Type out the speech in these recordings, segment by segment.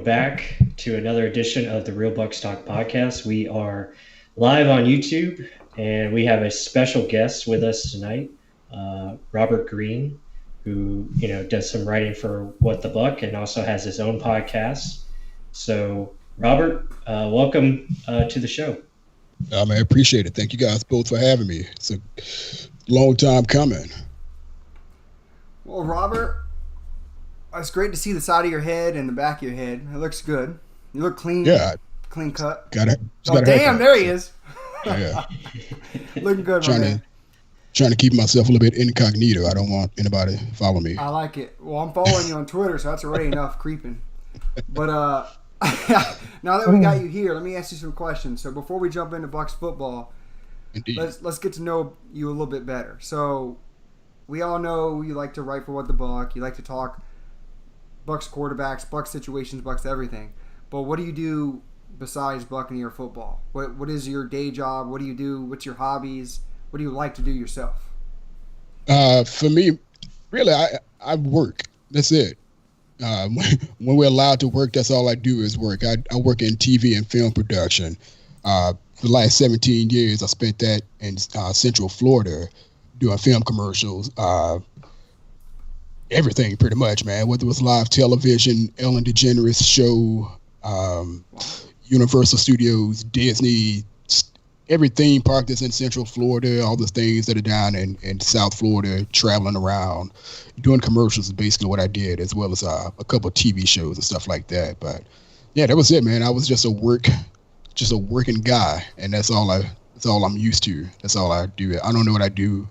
welcome back to another edition of the Real Bucs Talk podcast. We are live on YouTube, and we have a special guest with us tonight, Robert Green, who does some writing for What the Buck and also has his own podcast. So, Robert, welcome to the show. Man, I appreciate it. Thank you guys both for having me. It's a long time coming. Well, Robert, it's great to see the side of your head and the back of your head. It looks good. You look clean. Yeah. Clean cut. Damn, there he is. Yeah. Looking good, trying to keep myself a little bit incognito. I don't want anybody to follow me. I like it. Well, I'm following you on Twitter, so that's already enough creeping. But now that we got you here, let me ask you some questions. So before we jump into Bucs football, Indeed. let's get to know you a little bit better. So we all know you like to write for What the Buck. You like to talk Bucs quarterbacks, Bucs situations, Bucs everything. But what do you do besides Buccaneer football? What is your day job? What do you do? What's your hobbies? What do you like to do yourself? For me, really, I work. That's it. When we're allowed to work, that's all I do is work. I work in TV and film production. For the last 17 years, I spent that in Central Florida doing film commercials. Everything pretty much, man. Whether it was live television, Ellen DeGeneres show, Universal Studios, Disney, every theme park that's in Central Florida, all the things that are down in South Florida, traveling around, doing commercials is basically what I did, as well as a couple of TV shows and stuff like that. But yeah, that was it, man. I was just a working guy, and that's all I'm used to. That's all I do. I don't know what I do.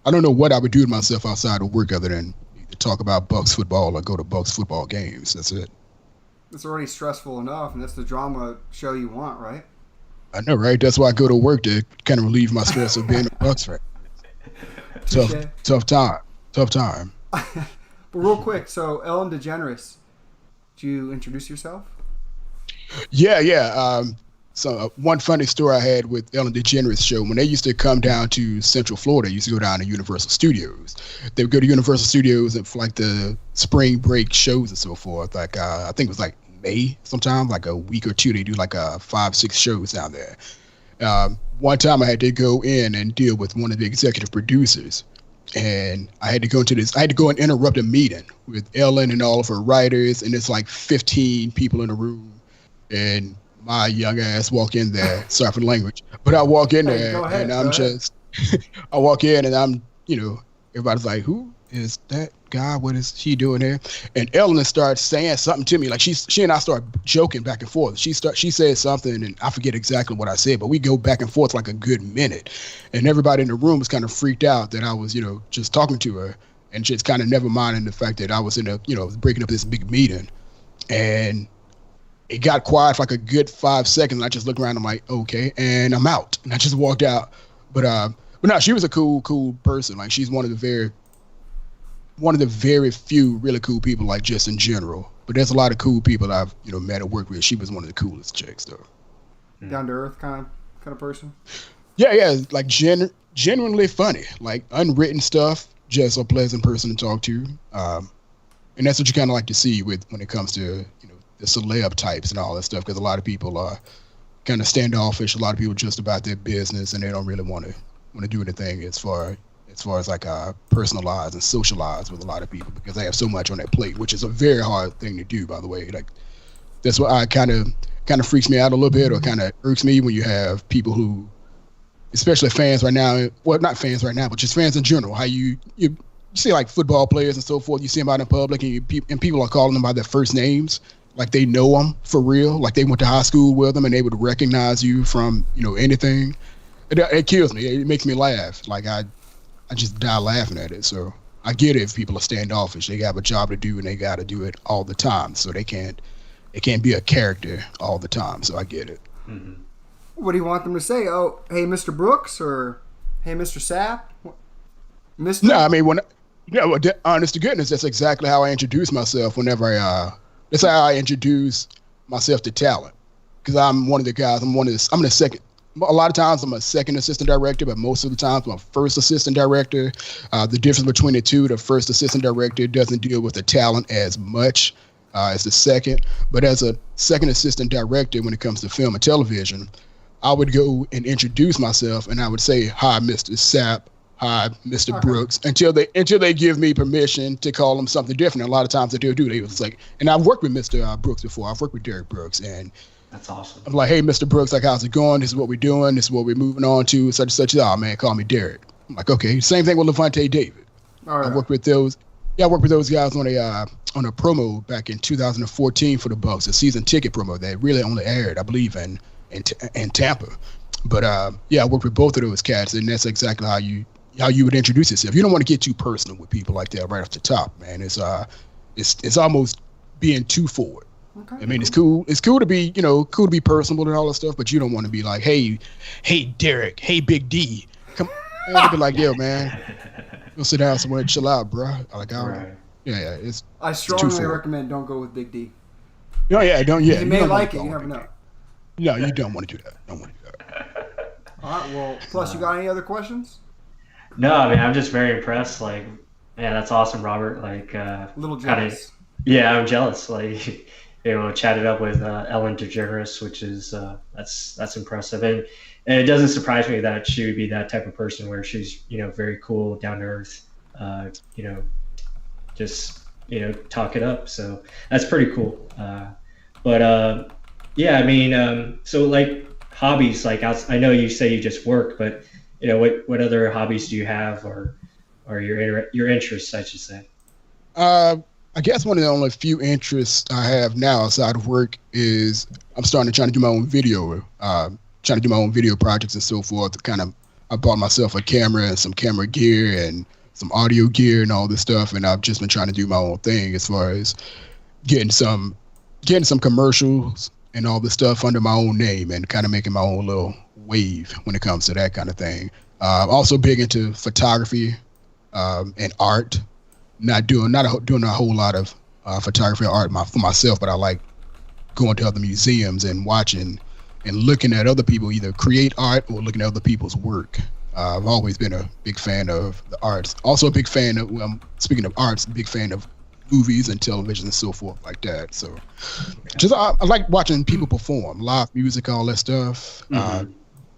I don't know what I would do to myself outside of work other than talk about Bucs football or go to Bucs football games. That's it. It's already stressful enough, and that's the drama show you want, right? I know, right? That's why I go to work, to kind of relieve my stress of being a Bucs fan. Tough time. But real quick, so Ellen DeGeneres, do you introduce yourself? Yeah. So one funny story I had with Ellen DeGeneres show, when they used to come down to Central Florida, used to go down to Universal Studios. They would go to Universal Studios for like the spring break shows and so forth. Like I think it was like May sometime, like a week or two. They do like 5-6 shows down there. One time I had to go in and deal with one of the executive producers, and I had to go and interrupt a meeting with Ellen and all of her writers, and it's like 15 people in the room, and my young ass walk in there, sorry for the language, but I walk in there and I walk in and I'm, everybody's like, who is that guy? What is he doing here? And Ellen starts saying something to me. Like she and I start joking back and forth. She said something and I forget exactly what I said, but we go back and forth like a good minute. And everybody in the room was kind of freaked out that I was, just talking to her, and just kind of never minding the fact that I was breaking up this big meeting. And it got quiet for like a good 5 seconds. And I just looked around. I'm like, okay, and I'm out. And I just walked out. But no, she was a cool person. Like she's one of the very few really cool people, like just in general. But there's a lot of cool people I've met and worked with. She was one of the coolest chicks, though. Down to earth kind of person. Yeah, like genuinely funny, like unwritten stuff. Just a pleasant person to talk to. And that's what you kind of like to see when it comes to the celeb types and all that stuff, because a lot of people are kind of standoffish. A lot of people just about their business, and they don't really want to do anything as far as like personalize and socialize with a lot of people, because they have so much on their plate, which is a very hard thing to do, by the way. Like that's what I kind of freaks me out a little bit, or kind of irks me, when you have people who, especially fans right now, well, not fans right now, but just fans in general, how you see like football players and so forth, you see them out in public and people are calling them by their first names, like they know them for real, like they went to high school with them and they would recognize you from anything. It kills me. It makes me laugh. Like I just die laughing at it. So I get it if people are standoffish. They have a job to do and they got to do it all the time. So it can't be a character all the time. So I get it. Mm-hmm. What do you want them to say? Oh, hey, Mr. Brooks, or hey, Mr. Sapp? Mr. No, I mean, honest to goodness, that's exactly how I introduce myself whenever that's how I introduce myself to talent. Because I'm one of the guys, I'm the second. A lot of times I'm a second assistant director, but most of the times I'm a first assistant director. The difference between the first assistant director doesn't deal with the talent as much. as the second. But as a second assistant director, when it comes to film and television, I would go and introduce myself, and I would say, "Hi, Mr. Sapp. Hi, Mr. Brooks," until they give me permission to call them something different. A lot of times they do. They was like, and I've worked with Mr. Brooks before. I've worked with Derek Brooks, and that's awesome. I'm like, "Hey, Mr. Brooks, like, how's it going? This is what we're doing. This is what we're moving on to. Such and such. Oh man, call me Derek." I'm like, "Okay." Same thing with Levante David. I worked with those. Yeah, I worked with those guys on a promo back in 2014 for the Bucs, a season ticket promo that really only aired, I believe, in Tampa. But yeah, I worked with both of those cats, and that's exactly how you would introduce yourself. You don't want to get too personal with people like that right off the top, man. It's almost being too forward. Okay. I mean, it's cool. It's cool to be, cool to be personable and all that stuff, but you don't want to be like, hey, Derek, hey, Big D, come. Man, be like, yo, man, go sit down somewhere and chill out, bro. Like, yeah. I strongly recommend don't go with Big D. No, yeah, don't. Yeah, you may like it. You never know. No, you don't want to do that. Don't want to do that. All right. Well, plus, you got any other questions? No, I mean, I'm just very impressed. Like, man, that's awesome, Robert. Like, a little jealous. Yeah, I'm jealous. Like, chatted up with Ellen DeGeneres, which is that's impressive, and it doesn't surprise me that she would be that type of person where she's very cool, down to earth, just talk it up. So that's pretty cool. But yeah, I mean, so like hobbies, like I know you say you just work, but what other hobbies do you have, or your interests, I should say? I guess one of the only few interests I have now outside of work is I'm starting to try to do my own video, trying to do my own video projects and so forth. I bought myself a camera and some camera gear and some audio gear and all this stuff, and I've just been trying to do my own thing as far as getting some commercials and all this stuff under my own name and kind of making my own little wave when it comes to that kind of thing. I'm also big into photography and art. Not doing a whole lot of photography or art for myself, but I like going to other museums and watching and looking at other people either create art or looking at other people's work. I've always been a big fan of the arts. Also a big fan of, speaking of arts, big fan of movies and television and so forth like that. So I like watching people perform, live music, all that stuff. Mm-hmm.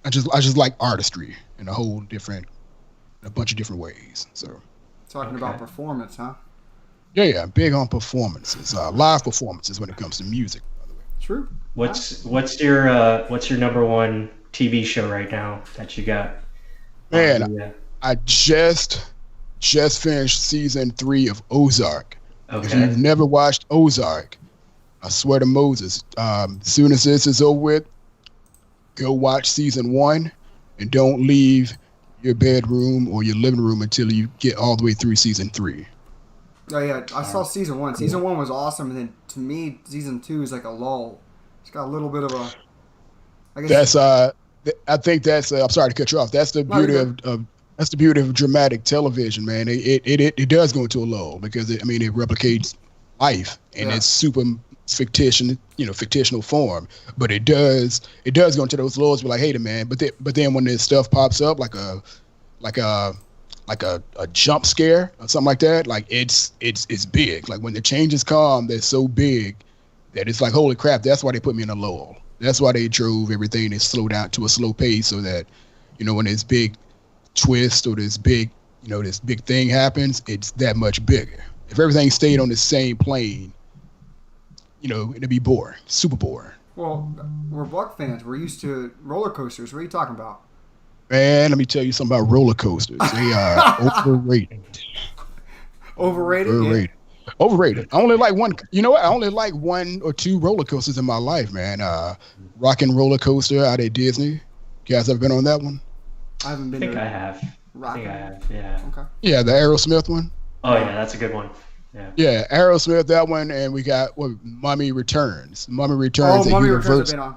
I just like artistry in a bunch of different ways. So. Talking about performance, huh? Yeah, big on performances, live performances when it comes to music, by the way. True. What's your number one TV show right now that you got? Man, I just finished season 3 of Ozark. Okay. If you've never watched Ozark, I swear to Moses, as soon as this is over with, go watch season 1 and don't leave your bedroom or your living room until you get all the way through season 3. Oh yeah, I saw season 1. Season 1 was awesome, and then to me, season 2 is like a lull. It's got a little bit of a. I think that's. I'm sorry to cut you off. That's the beauty of dramatic television, man. It does go into a lull because it replicates life and it's super fictional form, but it does go into those lulls. Be like, hey, man, but then when this stuff pops up like a jump scare or something like that, like it's big. Like when the changes come, they're so big that it's like, holy crap. That's why they put me in a lull. That's why they drove everything to slow down to a slow pace so that when this big twist or this big thing happens, it's that much bigger. If everything stayed on the same plane, it'd be boring, super boring. Well, we're Buck fans. We're used to roller coasters. What are you talking about? Man, let me tell you something about roller coasters. They are overrated. Overrated? Yeah. Overrated. I only like one. You know what? I only like 1 or 2 roller coasters in my life, man. Rockin' Roller Coaster out at Disney. You guys ever been on that one? I haven't been. I think I have. Yeah. Okay. Yeah, the Aerosmith one. Oh yeah, that's a good one. Yeah, Aerosmith, that one, and we got Mummy Returns. Mummy Returns. Oh, Mummy Returns have been on.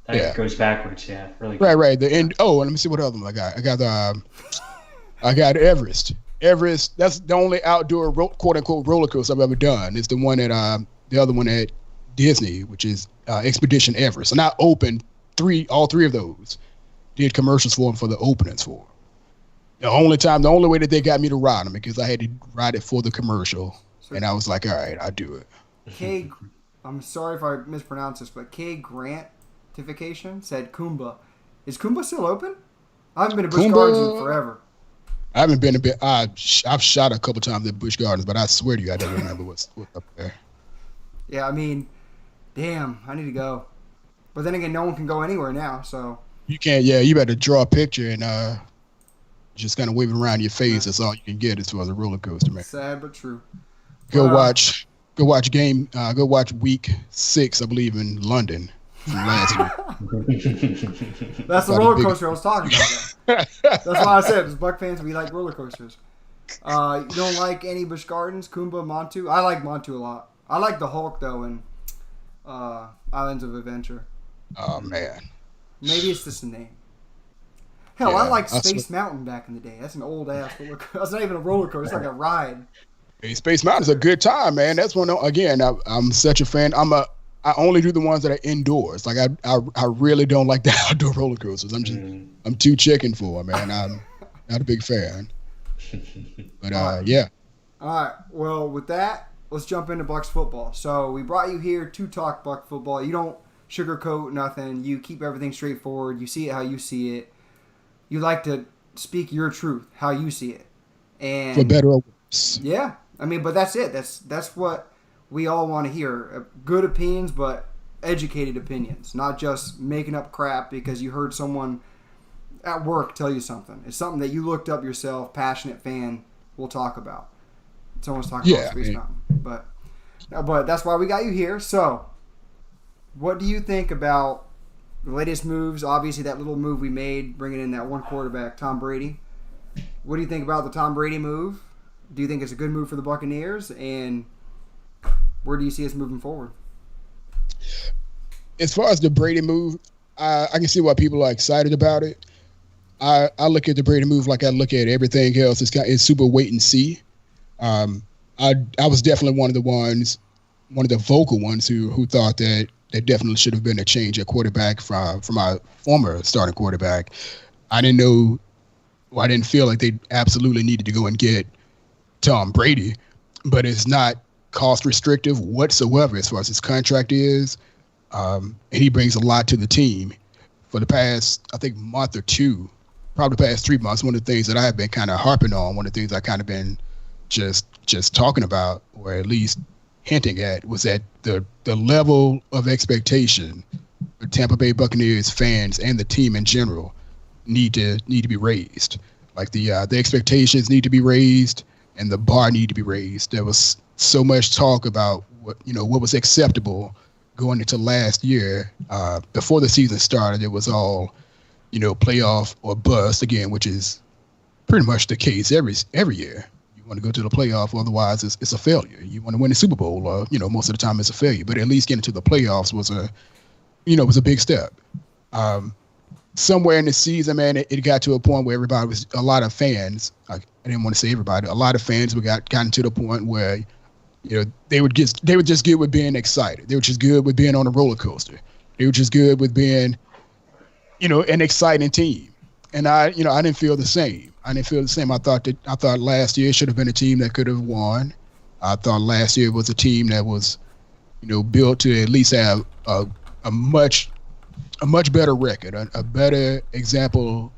That goes backwards, yeah. Really good. Right. The end. Oh, let me see what other one I got. I got Everest. Everest. That's the only outdoor quote unquote roller coaster I've ever done. It's the one at the other one at Disney, which is Expedition Everest. And I opened all three of those. Did commercials for them for the openings for them. The only way that they got me to ride them because I had to ride it for the commercial, and I was like, all right, I'll do it. K. I'm sorry if I mispronounce this, but K. Grantification said Kumba. Is Kumba still open? I haven't been to Busch Gardens in forever. I haven't been a bit. I've shot a couple times at Busch Gardens, but I swear to you, I don't remember what's up there. Yeah, I mean, damn, I need to go. But then again, no one can go anywhere now, so. You can't. Yeah, you better draw a picture and just kind of wave it around your face. That's all you can get as far as a roller coaster, man. Sad but true. Go watch week 6, I believe, in London from last week. That's the roller coaster I was talking about. That's why I said, as Buck fans, we like roller coasters. You don't like any Busch Gardens, Kumba, Montu? I like Montu a lot. I like the Hulk, though, in Islands of Adventure. Oh, man. Maybe it's just a name. Hell, I liked Space Mountain back in the day. That's an old-ass roller coaster. That's not even a roller coaster. It's like a ride. Hey, Space Mountain's a good time, man. That's one. Again, I'm such a fan. I only do the ones that are indoors. Like I really don't like the outdoor roller coasters. I'm too chicken for them, man. I'm not a big fan. But yeah. All right. Well, with that, let's jump into Bucs football. So we brought you here to talk Bucs football. You don't sugarcoat nothing. You keep everything straightforward. You see it how you see it. You like to speak your truth, how you see it, and for better or worse. Yeah, I mean, but that's it. That's what we all want to hear. Good opinions, but educated opinions, not just making up crap because you heard someone at work tell you something. It's something that you looked up yourself. Passionate fan. We'll talk about. Someone's talking about Space Mountain, but that's why we got you here. So, what do you think about the latest moves? Obviously, that little move we made, bringing in that one quarterback, Tom Brady. What do you think about the Tom Brady move? Do you think it's a good move for the Buccaneers? And where do you see us moving forward? As far as the Brady move, I can see why people are excited about it. I look at the Brady move like I look at everything else. It's super wait and see. I was definitely one of the vocal ones who thought that there definitely should have been a change at quarterback from our former starting quarterback. I didn't feel like they absolutely needed to go and get Tom Brady, but it's not cost restrictive whatsoever as far as his contract is. And he brings a lot to the team. For the past, I think, month or two, probably the past 3 months, one of the things that I have been kind of harping on, one of the things I kind of been just talking about, or at least hinting at, was that the level of expectation for Tampa Bay Buccaneers fans and the team in general need to be raised. Like the expectations need to be raised and the bar need to be raised. There was so much talk about what was acceptable going into last year. Before the season started, it was all, playoff or bust again, which is pretty much the case every year. You want to go to the playoff, otherwise it's a failure. You want to win the Super Bowl, most of the time it's a failure. But at least getting to the playoffs was a big step. Somewhere in the season, man, it got to a point where a lot of fans, I didn't want to say everybody, a lot of fans gotten to the point where, they were just good with being excited. They were just good with being on a roller coaster. They were just good with being, an exciting team. And I didn't feel the same. I thought last year should have been a team that could have won. I thought last year was a team that was, built to at least have a much better record, a better example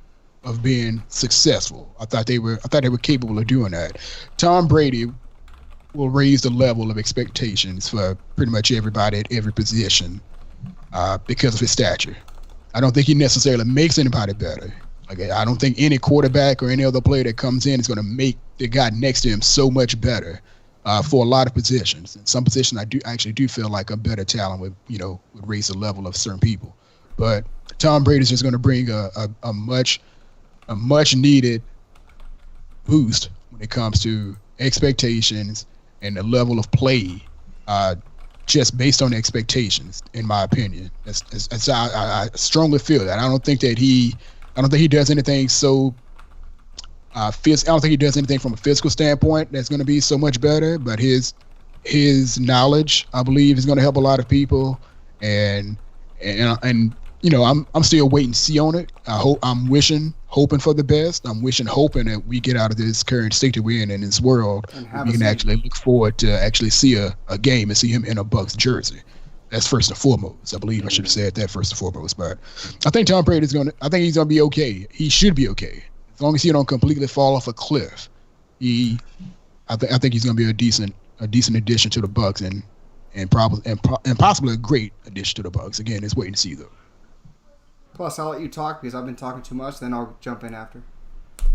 of being successful. I thought they were capable of doing that. Tom Brady will raise the level of expectations for pretty much everybody at every position because of his stature. I don't think he necessarily makes anybody better. Like, I don't think any quarterback or any other player that comes in is going to make the guy next to him so much better for a lot of positions. In some positions, I actually do feel like a better talent would raise the level of certain people. But Tom Brady is just going to bring a much needed boost when it comes to expectations and the level of play, just based on expectations, in my opinion. I strongly feel that. I don't think he does anything so. I don't think he does anything from a physical standpoint that's going to be so much better. But his knowledge, I believe, is going to help a lot of people. And I'm still waiting to see on it. I'm hoping hoping for the best. I'm hoping that we get out of this current state that we're in this world. We can actually look forward to actually see a game and see him in a Bucs jersey. That's first and foremost. I believe I should have said that first and foremost. But I think Tom Brady's I think he's gonna be okay. He should be okay as long as he don't completely fall off a cliff. I think he's gonna be a decent addition to the Bucs and possibly a great addition to the Bucs. Again, it's waiting to see though. Plus, I'll let you talk because I've been talking too much. Then I'll jump in after.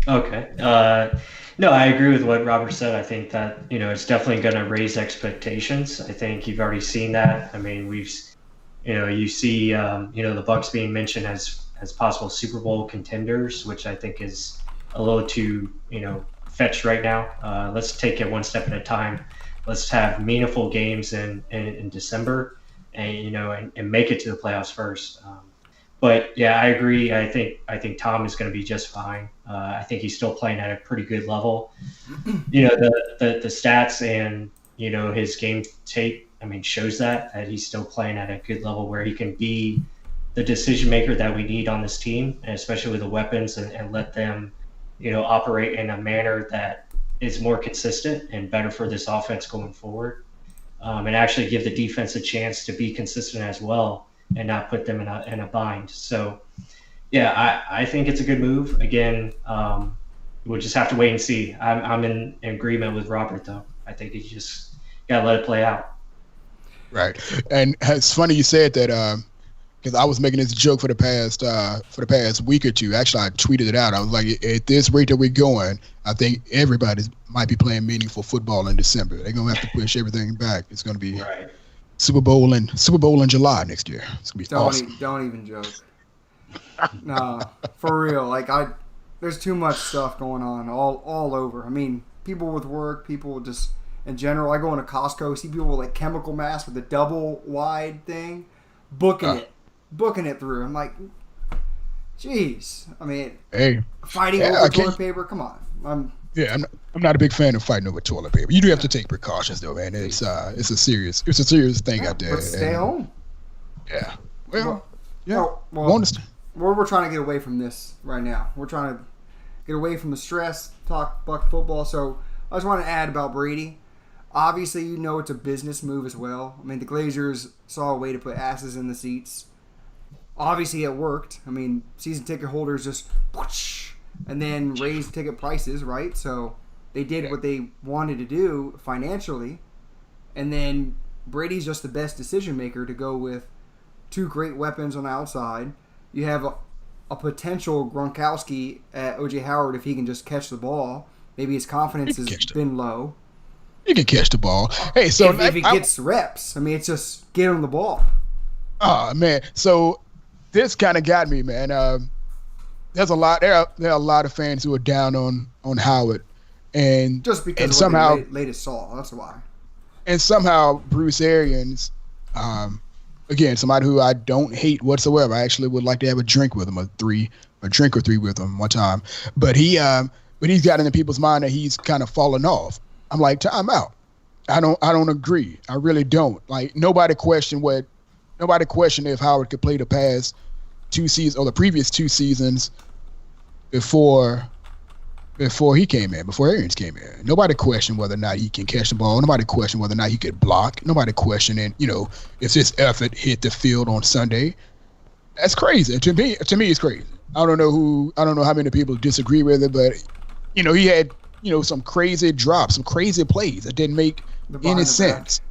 Okay. No, I agree with what Robert said. I think that, it's definitely going to raise expectations. I think you've already seen that. I mean, you see, the Bucs being mentioned as possible Super Bowl contenders, which I think is a little too, fetched right now. Let's take it one step at a time. Let's have meaningful games in December and make it to the playoffs first. But yeah, I agree. I think Tom is going to be just fine. I think he's still playing at a pretty good level. The stats and his game tape, shows that he's still playing at a good level where he can be the decision maker that we need on this team, and especially with the weapons, and let them operate in a manner that is more consistent and better for this offense going forward, and actually give the defense a chance to be consistent as well, and not put them in a bind. So, yeah, I think it's a good move. Again, we'll just have to wait and see. I'm in agreement with Robert, though. I think you just got to let it play out. Right. And it's funny you said that because I was making this joke for the past week or two. Actually, I tweeted it out. I was like, at this rate that we're going, I think everybody might be playing meaningful football in December. They're going to have to push everything back. It's going to be right. Super Bowl in July next year. It's gonna be awesome. Don't even joke. No, for real. There's too much stuff going on all over. People with work, people just in general. I go into Costco, see people with chemical masks with a double wide thing, booking it through. I'm like, jeez. Hey, fighting over toilet paper. Come on. I'm not a big fan of fighting over toilet paper. You do have to take precautions, though, man. It's a serious thing out there. But stay home. Yeah. Well, yeah. Well, we're trying to get away from this right now. We're trying to get away from the stress, talk Buck football. So I just want to add about Brady. Obviously, it's a business move as well. The Glazers saw a way to put asses in the seats. Obviously, it worked. Season ticket holders just whoosh, and then raised ticket prices, right? So they did what they wanted to do financially. And then Brady's just the best decision maker to go with two great weapons on the outside. You have a potential Gronkowski at O.J. Howard if he can just catch the ball. Maybe his confidence has been low. He can catch the ball. Hey, so if he gets reps, it's just get him the ball. Oh, man. So this kind of got me, man. There's a lot. There are a lot of fans who are down on Howard, and just because and of somehow what they latest saw. That's why. And somehow Bruce Arians, again, somebody who I don't hate whatsoever. I actually would like to have a drink with him, a drink or three with him one time. But he's got into people's mind that he's kind of fallen off. I'm like, time out. I don't agree. I really don't. Nobody questioned if Howard could play the past 2 seasons or the previous 2 seasons before he came in, before Arians came in. Nobody questioned whether or not he can catch the ball. Nobody questioned whether or not he could block. Nobody questioning, if this effort hit the field on Sunday. That's crazy. To me, it's crazy. I don't know how many people disagree with it, but he had some crazy drops, some crazy plays that didn't make any sense.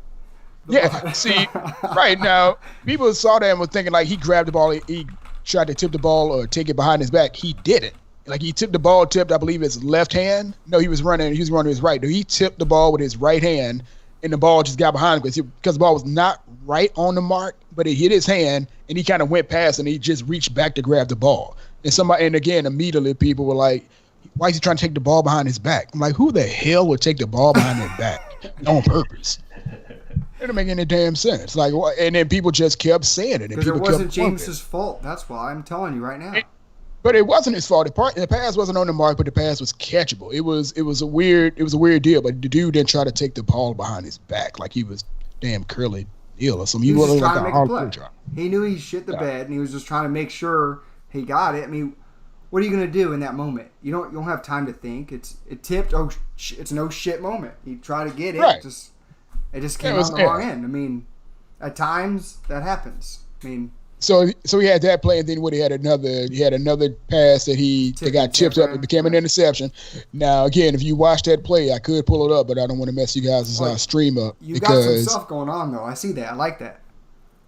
Yeah, see, right now, people saw that and were thinking he grabbed the ball, he tried to tip the ball or take it behind his back. He didn't. He tipped the ball, I believe, his left hand. No, he was running his right. No, he tipped the ball with his right hand, and the ball just got behind him because the ball was not right on the mark, but it hit his hand, and he kind of went past, and he just reached back to grab the ball. And again, immediately people were like, why is he trying to take the ball behind his back? I'm like, who the hell would take the ball behind their back on purpose? It didn't make any damn sense. And then people just kept saying it. Because it wasn't James's fault. That's why I'm telling you right now. But it wasn't his fault. The pass wasn't on the mark, but the pass was catchable. It was a weird deal. But the dude didn't try to take the ball behind his back like he was damn Curly Hill or something. He was just trying to make a play. He knew he shit the bed, and he was just trying to make sure he got it. what are you gonna do in that moment? You don't have time to think. It tipped. Oh, it's no shit moment. You try to get it. Right. It just came out on the wrong end. I mean, at times that happens. I mean, so he had that play, and then he had another pass that got tipped up and became an interception. Now again, if you watch that play, I could pull it up, but I don't want to mess you guys' stream up. You got some stuff going on though. I see that. I like that.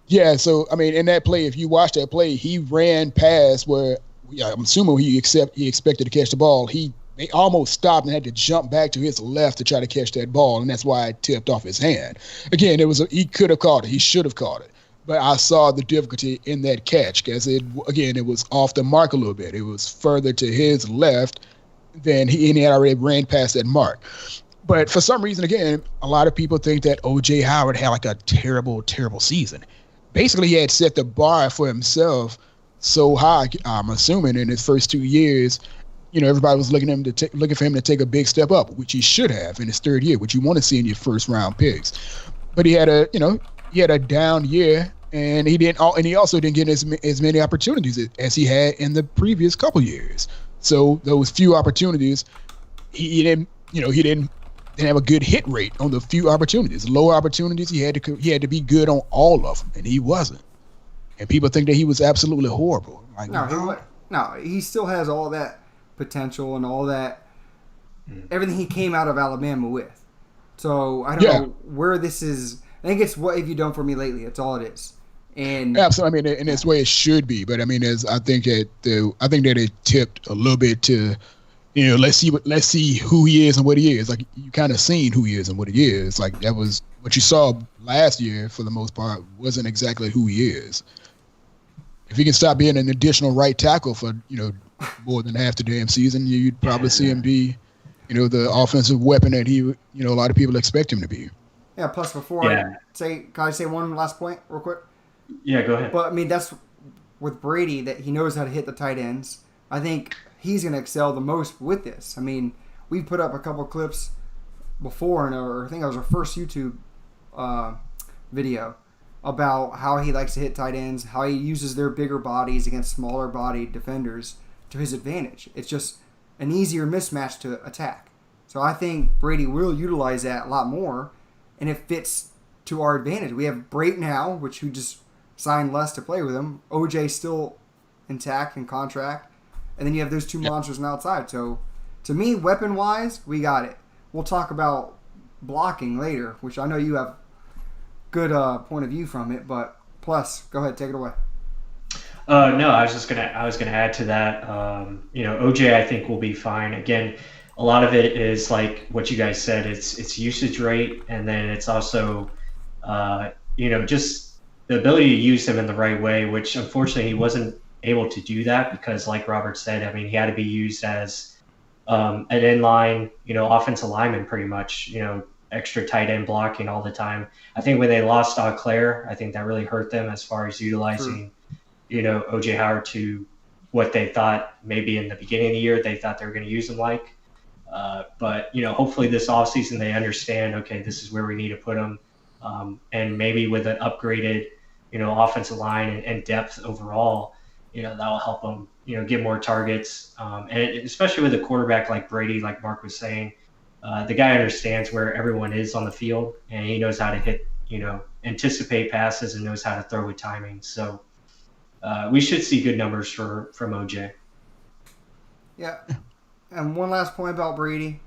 Yeah. So I mean, in that play, if you watch that play, he ran past where I'm assuming he expected to catch the ball. They almost stopped and had to jump back to his left to try to catch that ball, and that's why it tipped off his hand. Again, he could have caught it. He should have caught it. But I saw the difficulty in that catch because it was off the mark a little bit. It was further to his left than he had already ran past that mark. But for some reason, again, a lot of people think that O.J. Howard had like a terrible, terrible season. Basically, he had set the bar for himself so high, I'm assuming, in his first 2 years. Everybody was looking for him to take a big step up, which he should have in his third year, which you want to see in your first round picks. But he had a down year, and he also didn't get as many opportunities as he had in the previous couple years. So those few opportunities, he didn't have a good hit rate on the few opportunities. Lower opportunities, he had to be good on all of them, and he wasn't. And people think that he was absolutely horrible. No, he still has all that potential and all that, everything he came out of Alabama with. So I don't know where this is. I think it's what have you done for me lately. That's all it is. And absolutely, I mean, in its way, it should be. But I mean, I think that it tipped a little bit to, let's see who he is and what he is. Like you kind of seen who he is and what he is. Like that was what you saw last year for the most part wasn't exactly who he is. If he can stop being an additional right tackle for more than half the damn season, you'd probably see him be, the offensive weapon that he, a lot of people expect him to be. Yeah. Plus, can I say one last point real quick? Yeah, go ahead. But I mean, that's with Brady that he knows how to hit the tight ends. I think he's going to excel the most with this. I mean, we put up a couple clips before, and I think it was our first YouTube video about how he likes to hit tight ends, how he uses their bigger bodies against smaller body defenders to his advantage. It's just an easier mismatch to attack. So I think Brady will utilize that a lot more, and it fits to our advantage. We have Brate now, which we just signed less to play with him. OJ still intact in contract. And then you have those two monsters on the outside. So to me, weapon-wise, we got it. We'll talk about blocking later, which I know you have good point of view from it. But plus, go ahead, take it away. No, I was gonna add to that. OJ, I think will be fine. Again, a lot of it is like what you guys said. It's usage rate, and then it's also, just the ability to use him in the right way. Which unfortunately he wasn't able to do that because, like Robert said, I mean he had to be used as an inline, offensive lineman pretty much. Extra tight end blocking all the time. I think when they lost Claire, I think that really hurt them as far as utilizing. OJ Howard to what they thought maybe in the beginning of the year they thought they were going to use him like. But hopefully this offseason they understand, okay, this is where we need to put him. And maybe with an upgraded, offensive line and depth overall, that will help them, get more targets. And especially with a quarterback like Brady, like Mark was saying, the guy understands where everyone is on the field and he knows how to hit, anticipate passes and knows how to throw with timing. So, we should see good numbers from OJ. Yeah. And one last point about Brady.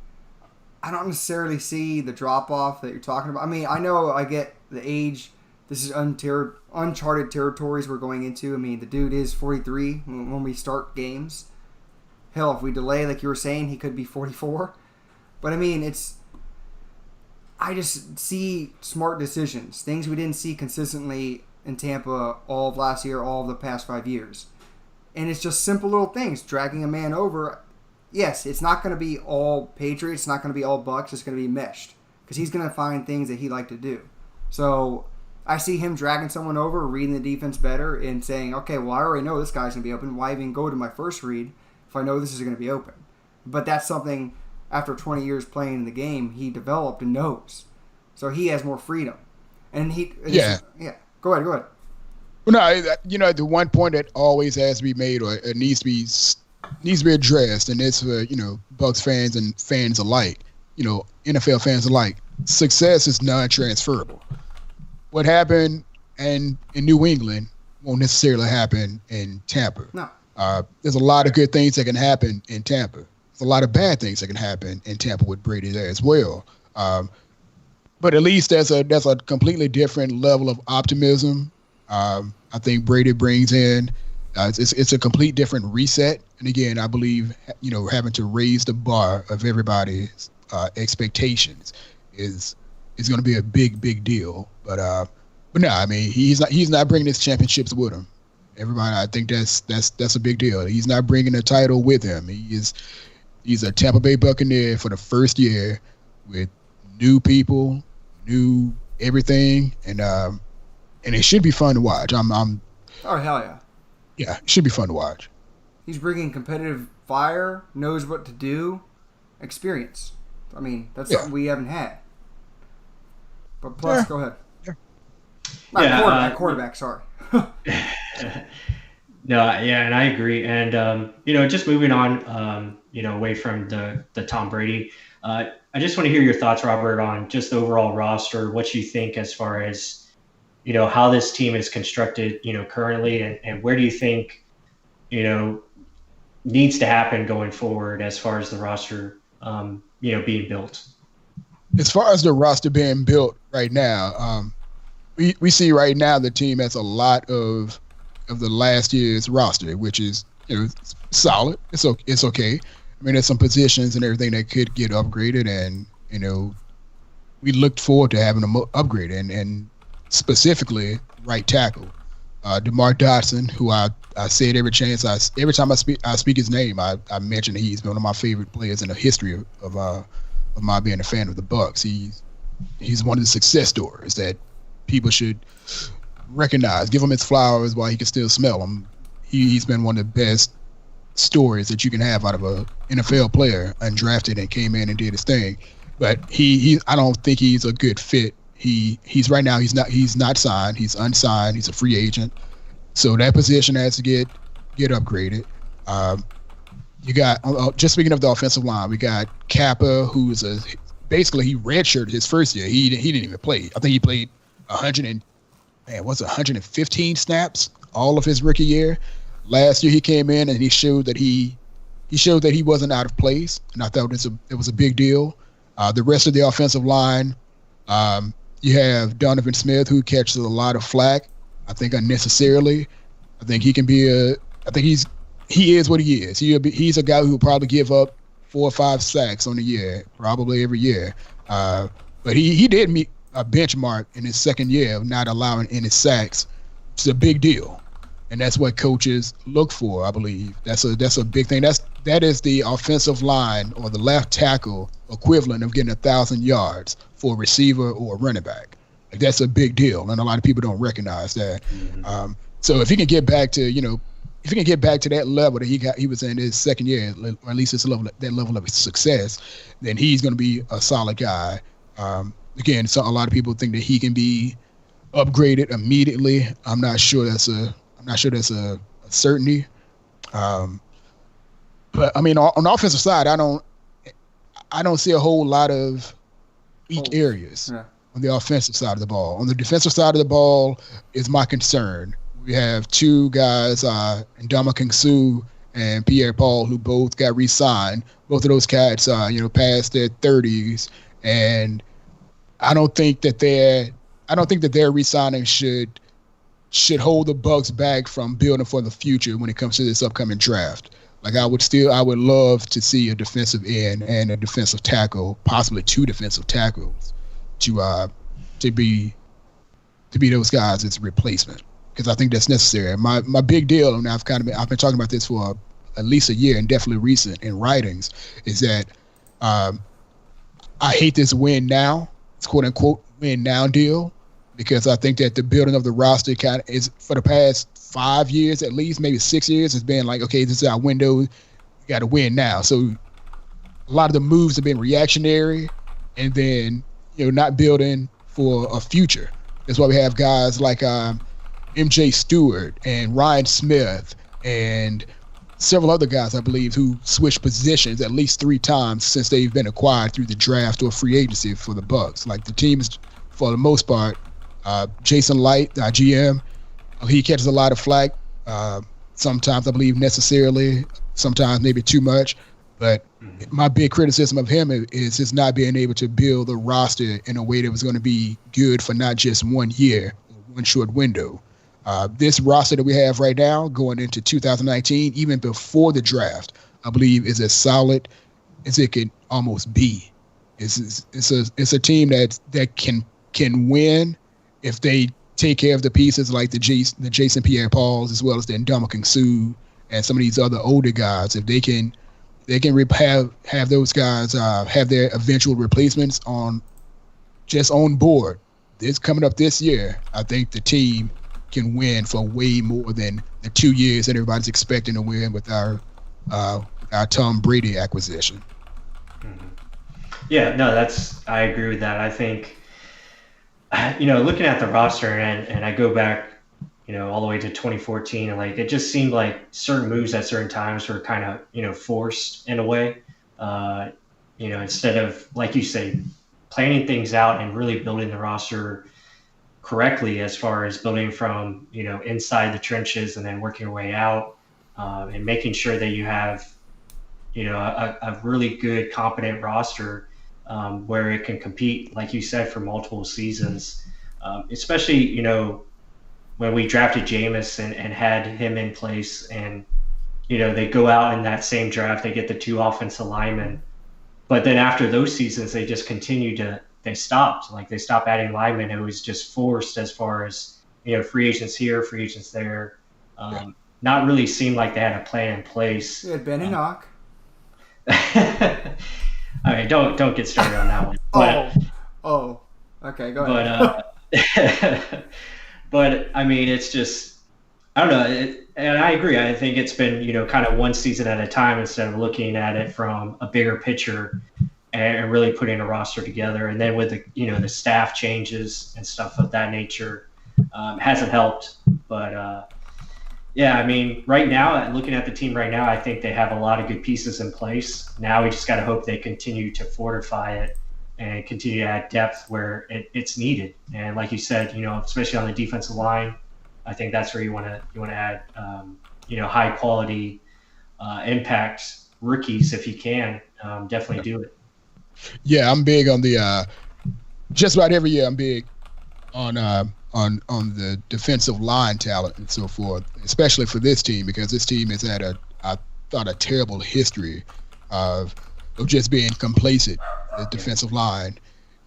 I don't necessarily see the drop-off that you're talking about. I mean, I know I get the age. This is uncharted territories we're going into. I mean, the dude is 43 when we start games. Hell, if we delay, like you were saying, he could be 44. But, I mean, I just see smart decisions. Things we didn't see consistently in Tampa all of last year, all of the past 5 years. And it's just simple little things. Dragging a man over. Yes, it's not going to be all Patriots. It's not going to be all Bucs. It's going to be meshed. Because he's going to find things that he like to do. So I see him dragging someone over, reading the defense better, and saying, okay, well, I already know this guy's going to be open. Why even go to my first read if I know this is going to be open? But that's something, after 20 years playing in the game, he developed and knows. So he has more freedom. And yeah. Go ahead. Well, no, the one point that always has to be made or it needs to be needs to be addressed, and it's for Bucs fans and fans alike, NFL fans alike. Success is non-transferable. What happened in New England won't necessarily happen in Tampa. No. There's a lot of good things that can happen in Tampa. There's a lot of bad things that can happen in Tampa with Brady there as well. But at least there's a completely different level of optimism. I think Brady brings in. It's a complete different reset. And again, I believe having to raise the bar of everybody's expectations is going to be a big deal. But no, I mean he's not bringing his championships with him. Everybody, I think that's a big deal. He's not bringing a title with him. He's a Tampa Bay Buccaneer for the first year with new people, new everything, and it should be fun to watch. Oh hell yeah! Yeah, it should be fun to watch. He's bringing competitive fire, knows what to do, experience. I mean, that's something we haven't had. But plus, go ahead. Quarterback. Sorry. No, yeah, and I agree. And just moving on, away from the Tom Brady, I just want to hear your thoughts, Robert, on just the overall roster, what you think as far as how this team is constructed, currently, and where do you think needs to happen going forward as far as the roster, being built. As far as the roster being built right now, we see right now the team has a lot of the last year's roster, which is solid. It's okay. I mean, there's some positions and everything that could get upgraded, and we looked forward to having them upgraded, and specifically right tackle, DeMar Dodson, who I said every time I speak his name, I mention he's one of my favorite players in the history of my being a fan of the Bucs. He's one of the success stories that people should recognize. Give him his flowers while he can still smell them. He's been one of the best stories that you can have out of a NFL player, undrafted, and came in and did his thing. But I don't think he's a good fit. He's right now he's not signed. He's unsigned. He's a free agent. So that position has to get upgraded. You got just speaking of the offensive line, we got Kappa, who's basically he redshirted his first year. He didn't even play. I think he played 115 snaps all of his rookie year. Last year he came in and he showed that he wasn't out of place, and I thought it was a big deal. The rest of the offensive line, you have Donovan Smith, who catches a lot of flack, I think unnecessarily. I think he can be he is what he is. He's a guy who will probably give up 4 or 5 sacks on the year, probably every year. But he did meet a benchmark in his second year of not allowing any sacks. It's a big deal, and that's what coaches look for, I believe. That's a big thing. That is the offensive line or the left tackle equivalent of getting 1,000 yards for a receiver or a running back. Like, that's a big deal, and a lot of people don't recognize that. Mm-hmm. So if he can get back to that level that he was in his second year, or at least that level of success, then he's going to be a solid guy. Again, so a lot of people think that he can be upgraded immediately. I'm not sure that's a certainty. But I mean, on the offensive side, I don't see a whole lot of weak areas on the offensive side of the ball. On the defensive side of the ball is my concern. We have 2 guys, Ndamukong Suh and Pierre Paul, who both got re-signed. Both of those cats, past their 30s, and I don't think that their re-signing should hold the Bucs back from building for the future when it comes to this upcoming draft. Like, I would love to see a defensive end and a defensive tackle, possibly 2 defensive tackles, to be those guys as a replacement, because I think that's necessary. My big deal, and I've been talking about this for at least a year, and definitely recent in writings, is that I hate this win now, it's quote unquote win now deal, because I think that the building of the roster kind of is, for the past 5 years at least, maybe 6 years, has been like, okay, this is our window, we got to win now. So a lot of the moves have been reactionary, and then not building for a future. That's why we have guys like MJ Stewart and Ryan Smith and several other guys, I believe, who switched positions at least 3 times since they've been acquired through the draft or free agency for the Bucs. Like the team is, for the most part, Jason Light, our GM, he catches a lot of flack. Sometimes I believe necessarily, sometimes maybe too much. But my big criticism of him is his not being able to build a roster in a way that was going to be good for not just 1 year, one short window. This roster that we have right now going into 2019, even before the draft, I believe is as solid as it can almost be. It's a team that can win if they take care of the pieces like the Jason Pierre-Pauls, as well as the Ndamukong Suh and some of these other older guys. If they can have those guys have their eventual replacements on board. This coming up this year, I think the team can win for way more than the 2 years that everybody's expecting to win with our Tom Brady acquisition. Mm-hmm. Yeah, no, I agree with that. I think, looking at the roster and I go back, all the way to 2014, and like it just seemed like certain moves at certain times were kind of, forced in a way. Instead of, like you say, planning things out and really building the roster correctly as far as building from, inside the trenches and then working your way out, and making sure that you have, a really good, competent roster where it can compete, like you said, for multiple seasons, especially, when we drafted Jameis and had him in place, and, they go out in that same draft, they get the 2 offensive linemen, but then after those seasons, they just continued they stopped adding linemen. It was just forced as far as, free agents here, free agents there. Not really seemed like they had a plan in place. We had Ben and Hawk. I mean, don't get started on that one. But, okay, go ahead. But, but I mean, it's just, I don't know. And I agree. I think it's been, kind of one season at a time instead of looking at it from a bigger picture and really putting a roster together. And then with the staff changes and stuff of that nature, hasn't helped. But yeah, I mean, right now, looking at the team right now, I think they have a lot of good pieces in place. Now we just got to hope they continue to fortify it and continue to add depth where it's needed. And like you said, especially on the defensive line, I think that's where you want to add, high quality, impact rookies if you can. Definitely do it. Yeah, I'm big on the just about every year. I'm big on the defensive line talent and so forth, especially for this team, because this team has had a terrible history of just being complacent at defensive line.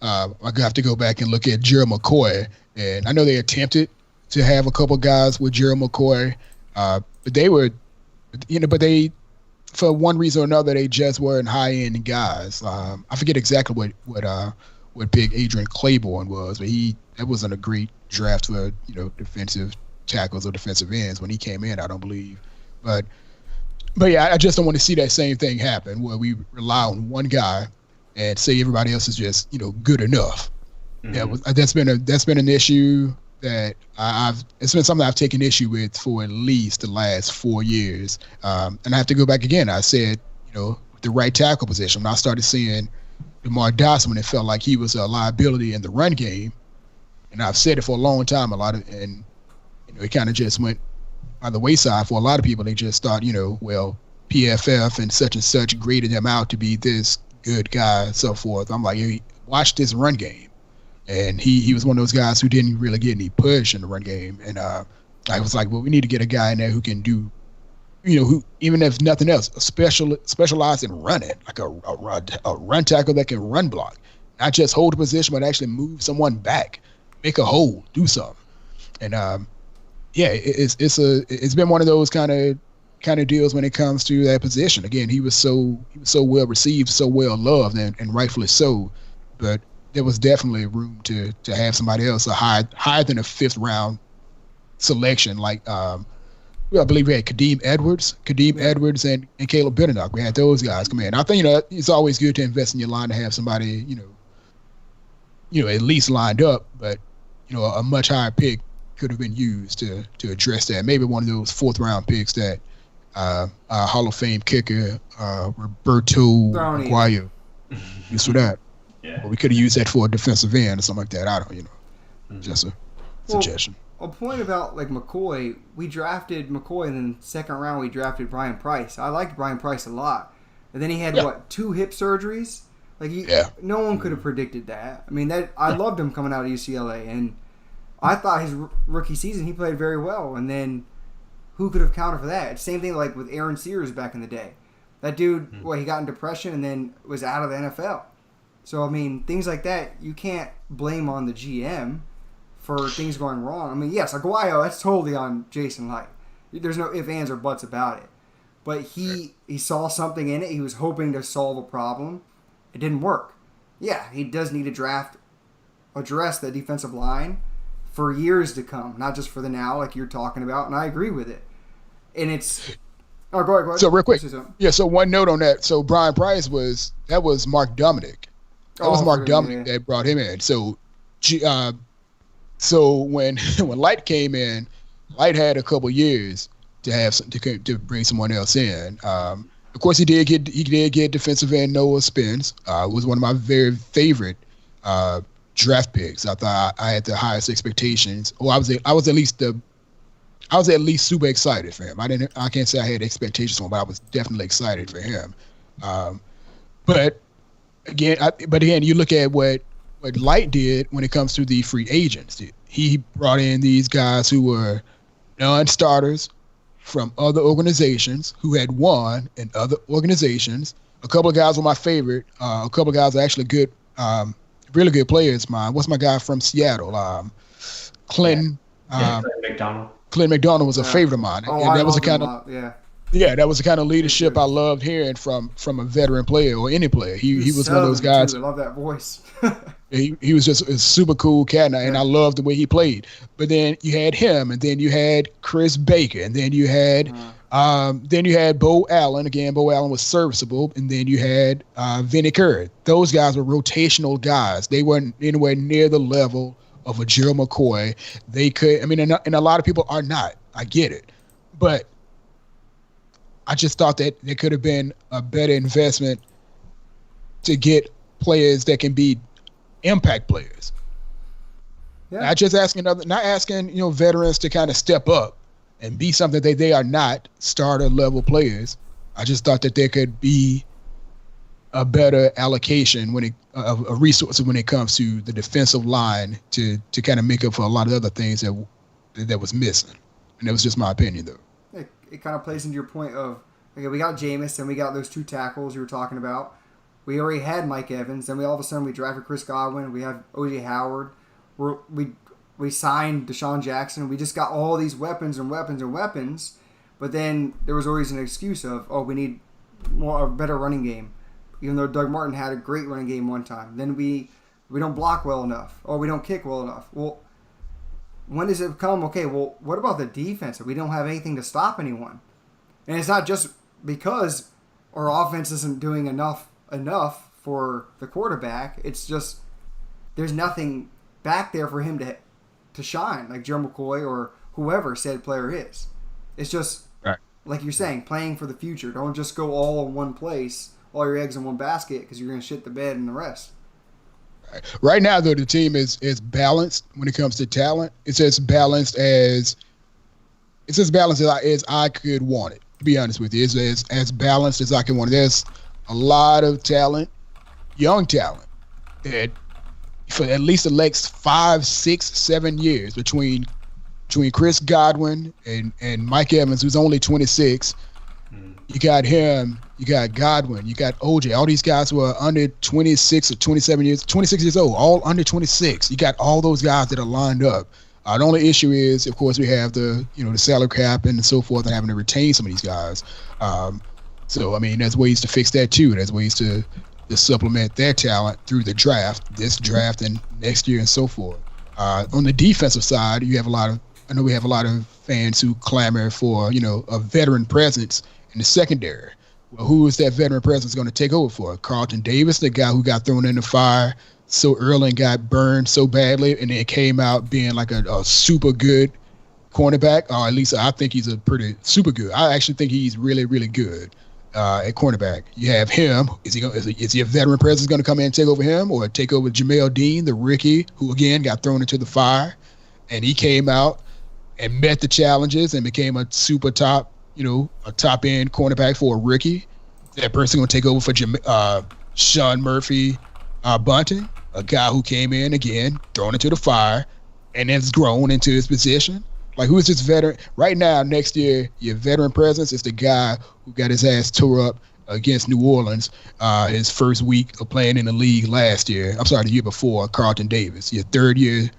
I have to go back and look at Gerald McCoy, and I know they attempted to have a couple guys with Gerald McCoy, but they were, for one reason or another, they just weren't high-end guys. I forget exactly what big Adrian Claiborne was, but that wasn't a great draft for defensive tackles or defensive ends when he came in, I don't believe. But yeah, I just don't want to see that same thing happen where we rely on one guy and say everybody else is just good enough. Mm-hmm. Yeah, that's been an issue that it's been something I've taken issue with for at least the last 4 years. And I have to go back again. I said, the right tackle position. When I started seeing DeMar Dodson, when it felt like he was a liability in the run game, and I've said it for a long time, and it kind of just went by the wayside for a lot of people. They just thought, PFF and such graded him out to be this good guy and so forth. I'm like, hey, watch this run game. And he was one of those guys who didn't really get any push in the run game. And I was like, well, we need to get a guy in there who can do, who, even if nothing else, specialize in running, like a run tackle that can run block, not just hold a position, but actually move someone back, make a hole, do something. And it's been one of those kind of deals when it comes to that position. Again, he was so well received, so well loved, and rightfully so. But there was definitely room to have somebody else higher than a 5th round selection. Like I believe we had Kadeem Edwards and Caleb Benenoch. We had those guys come in. I think it's always good to invest in your line to have somebody at least lined up. But a much higher pick could have been used to address that. Maybe one of those 4th round picks that Hall of Fame kicker, Roberto Aguayo. Use for that. Yeah. Or we could have used that for a defensive end or something like that. I don't, just a suggestion. A point about like McCoy, we drafted McCoy, and then second round we drafted Brian Price. I liked Brian Price a lot, and then he had 2 hip surgeries. Like no one could have predicted that. I mean, I loved him coming out of UCLA, and I thought his rookie season he played very well. And then who could have counted for that? Same thing like with Aaron Sears back in the day. That dude, he got in depression and then was out of the NFL. So I mean, things like that you can't blame on the GM for things going wrong. I mean, yes, Aguayo, that's totally on Jason Light. There's no ifs, ands, or buts about it. But he saw something in it. He was hoping to solve a problem. It didn't work. Yeah, he does need to address the defensive line for years to come, not just for the now, like you're talking about. And I agree with it. And it's... Oh, go ahead. So real quick. Yeah, so one note on that. So Brian Price was Mark Dominic. That was Mark Dominic that brought him in. So when Light came in, Light had a couple years to bring someone else in. Of course, he did get defensive end Noah Spence. Was one of my very favorite draft picks. I thought I had the highest expectations. Well, I was at least super excited for him. I can't say I had expectations for him, but I was definitely excited for him. But again, you look at what Light did when it comes to the free agents. He brought in these guys who were non-starters from other organizations who had won in other organizations. A couple of guys were my favorite. A couple of guys are actually good, really good players. What's my guy from Seattle? Clinton. Clinton McDonald. Clinton McDonald was a favorite of mine. Oh, and that was the kind of that was the kind of leadership I loved hearing from a veteran player or any player. He was one of those guys. I love that voice. He was just a super cool cat, and I loved the way he played. But then you had him, and then you had Chris Baker, and then you had Bo Allen. Again, Bo Allen was serviceable, and then you had Vinny Curry. Those guys were rotational guys. They weren't anywhere near the level of a Gerald McCoy. They could, and a lot of people are not. I get it, but I just thought that there could have been a better investment to get players that can be impact players. Yeah. Not asking veterans to kind of step up and be something that they are not, starter level players. I just thought that there could be a better allocation of resources when it comes to the defensive line to kind of make up for a lot of other things that was missing. And that was just my opinion, though. It kind of plays into your point of, okay, we got Jameis and we got those 2 tackles you were talking about. We already had Mike Evans. Then all of a sudden we drafted Chris Godwin. We have O.J. Howard. We signed Deshaun Jackson. We just got all these weapons and weapons and weapons. But then there was always an excuse of, we need a better running game. Even though Doug Martin had a great running game one time. Then we don't block well enough. Or we don't kick well enough. Well, when does it become, what about the defense? We don't have anything to stop anyone. And it's not just because our offense isn't doing enough for the quarterback. It's just there's nothing back there for him to shine, like Joe McCoy or whoever said player is. It's just, like you're saying, playing for the future. Don't just go all in one place, all your eggs in one basket, because you're going to shit the bed and the rest. Right now, though, the team is balanced when it comes to talent. It's as balanced as I could want it. To be honest with you, it's as balanced as I can want it. There's a lot of talent, young talent, that for at least the next 5, 6, 7 years between Chris Godwin and Mike Evans, who's only 26. You got him, you got Godwin, you got OJ. All these guys who are under 26 or 26 years old, all under 26. You got all those guys that are lined up. The only issue is, of course, we have the salary cap and so forth, and having to retain some of these guys. So there's ways to fix that too. There's ways to supplement their talent through the draft, this draft and next year and so forth. On the defensive side, we have a lot of fans who clamor for a veteran presence in the secondary. Well, who is that veteran presence going to take over for? Carlton Davis, the guy who got thrown in the fire so early and got burned so badly, and then came out being like a super good cornerback, or at least I think he's a pretty super good. I actually think he's really, really good at cornerback. You have him. Is he a veteran presence going to come in and take over him, or take over Jamel Dean, the rookie, who again got thrown into the fire, and he came out and met the challenges and became a super top, a top end cornerback for a rookie. That person going to take over for Sean Murphy Bunting, a guy who came in again, thrown into the fire, and has grown into his position. Like, who is this veteran? Right now, next year, your veteran presence is the guy who got his ass tore up against New Orleans his first week of playing in the league last year. I'm sorry, the year before, Carlton Davis. Your third year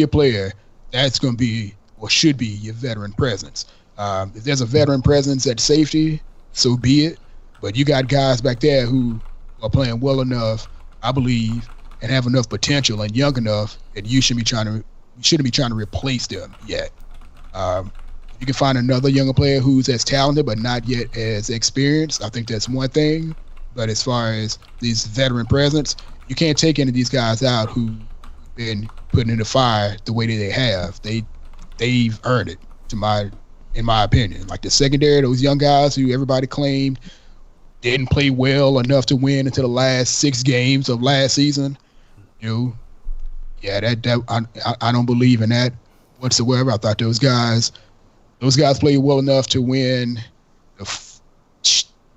player, that's going to be, or should be, your veteran presence. If there's a veteran presence at safety, so be it. But you got guys back there who are playing well enough, I believe, and have enough potential and young enough that you shouldn't be trying to replace them yet. You can find another younger player who's as talented but not yet as experienced. I think that's one thing. But as far as these veteran presence, you can't take any of these guys out who've been put in the fire the way that they have. They've earned it, in my opinion. Like the secondary, those young guys who everybody claimed didn't play well enough to win until the last 6 games of last season. I don't believe in that whatsoever. I thought those guys played well enough to win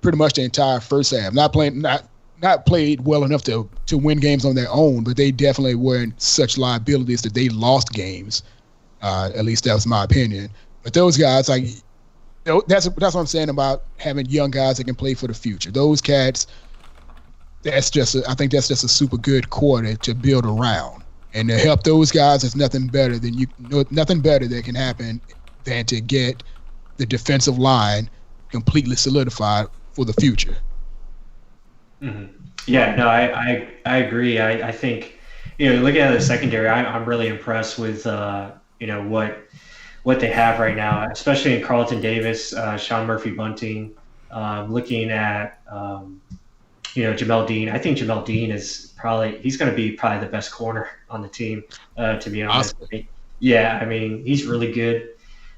pretty much the entire first half. Not played well enough to win games on their own, but they definitely weren't such liabilities that they lost games. At least that was my opinion. But those guys, that's what I'm saying about having young guys that can play for the future. Those cats, I think that's just a super good core to build around. And to help those guys, there's nothing better that can happen than to get the defensive line completely solidified for the future. Mm-hmm. Yeah, no, I agree. I think, looking at the secondary, I'm really impressed with what they have right now, especially in Carlton Davis, Sean Murphy Bunting. Looking at Jamel Dean, I think Jamel Dean is he's going to be probably the best corner on the team, to be honest. Awesome. Yeah, I mean, he's really good.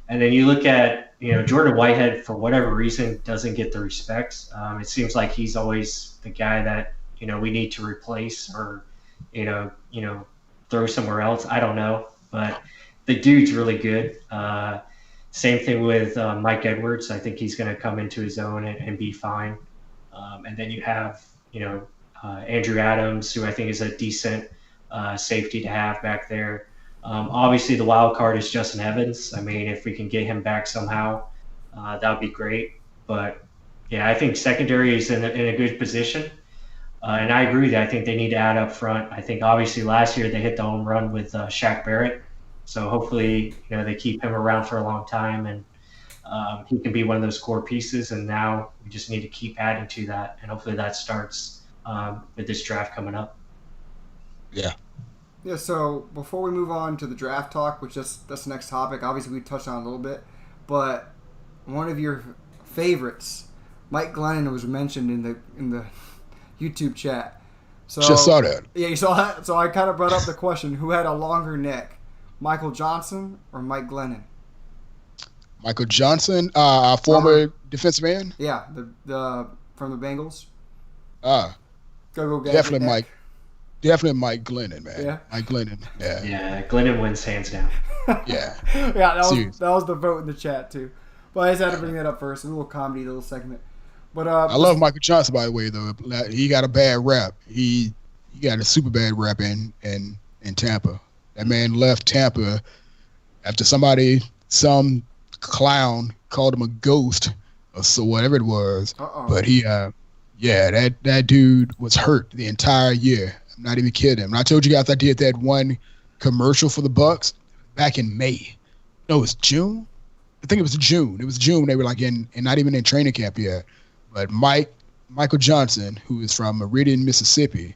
And then you look at, Jordan Whitehead, for whatever reason, doesn't get the respect. It seems like he's always the guy that, we need to replace or, throw somewhere else. I don't know. But the dude's really good. Same thing with Mike Edwards. I think he's going to come into his own and be fine. And then you have, Andrew Adams, who I think is a decent safety to have back there. Obviously, the wild card is Justin Evans. I mean, if we can get him back somehow, that would be great. But, yeah, I think secondary is in a good position. And I agree that I think they need to add up front. I think, obviously, last year they hit the home run with Shaq Barrett. So hopefully, they keep him around for a long time and he can be one of those core pieces. And now we just need to keep adding to that. And hopefully that starts with this draft coming up. Yeah. Yeah, so before we move on to the draft talk, which that's the next topic, obviously we touched on it a little bit, but one of your favorites, Mike Glennon, was mentioned in the YouTube chat. So, just saw that. Yeah, you saw that? So I kind of brought up the question, who had a longer neck, Michael Johnson or Mike Glennon? Michael Johnson, former defensive end? Yeah, the from the Bengals. Go definitely Mike. Definitely Mike Glennon, man. Yeah. Mike Glennon. Yeah. Yeah, Glennon wins hands down. Yeah. Yeah, that was the vote in the chat too. But I just had to bring that up first. A little comedy, little segment. But I love Michael Johnson, by the way, though. He got a bad rap. He got a super bad rap in Tampa. That man left Tampa after some clown called him a ghost or so, whatever it was. But that dude was hurt the entire year. I'm not even kidding. And I told you guys I did that one commercial for the Bucs back in May. No, it was June. I think it was June. It was June. They were like in not even in training camp yet. But Michael Johnson, who is from Meridian, Mississippi,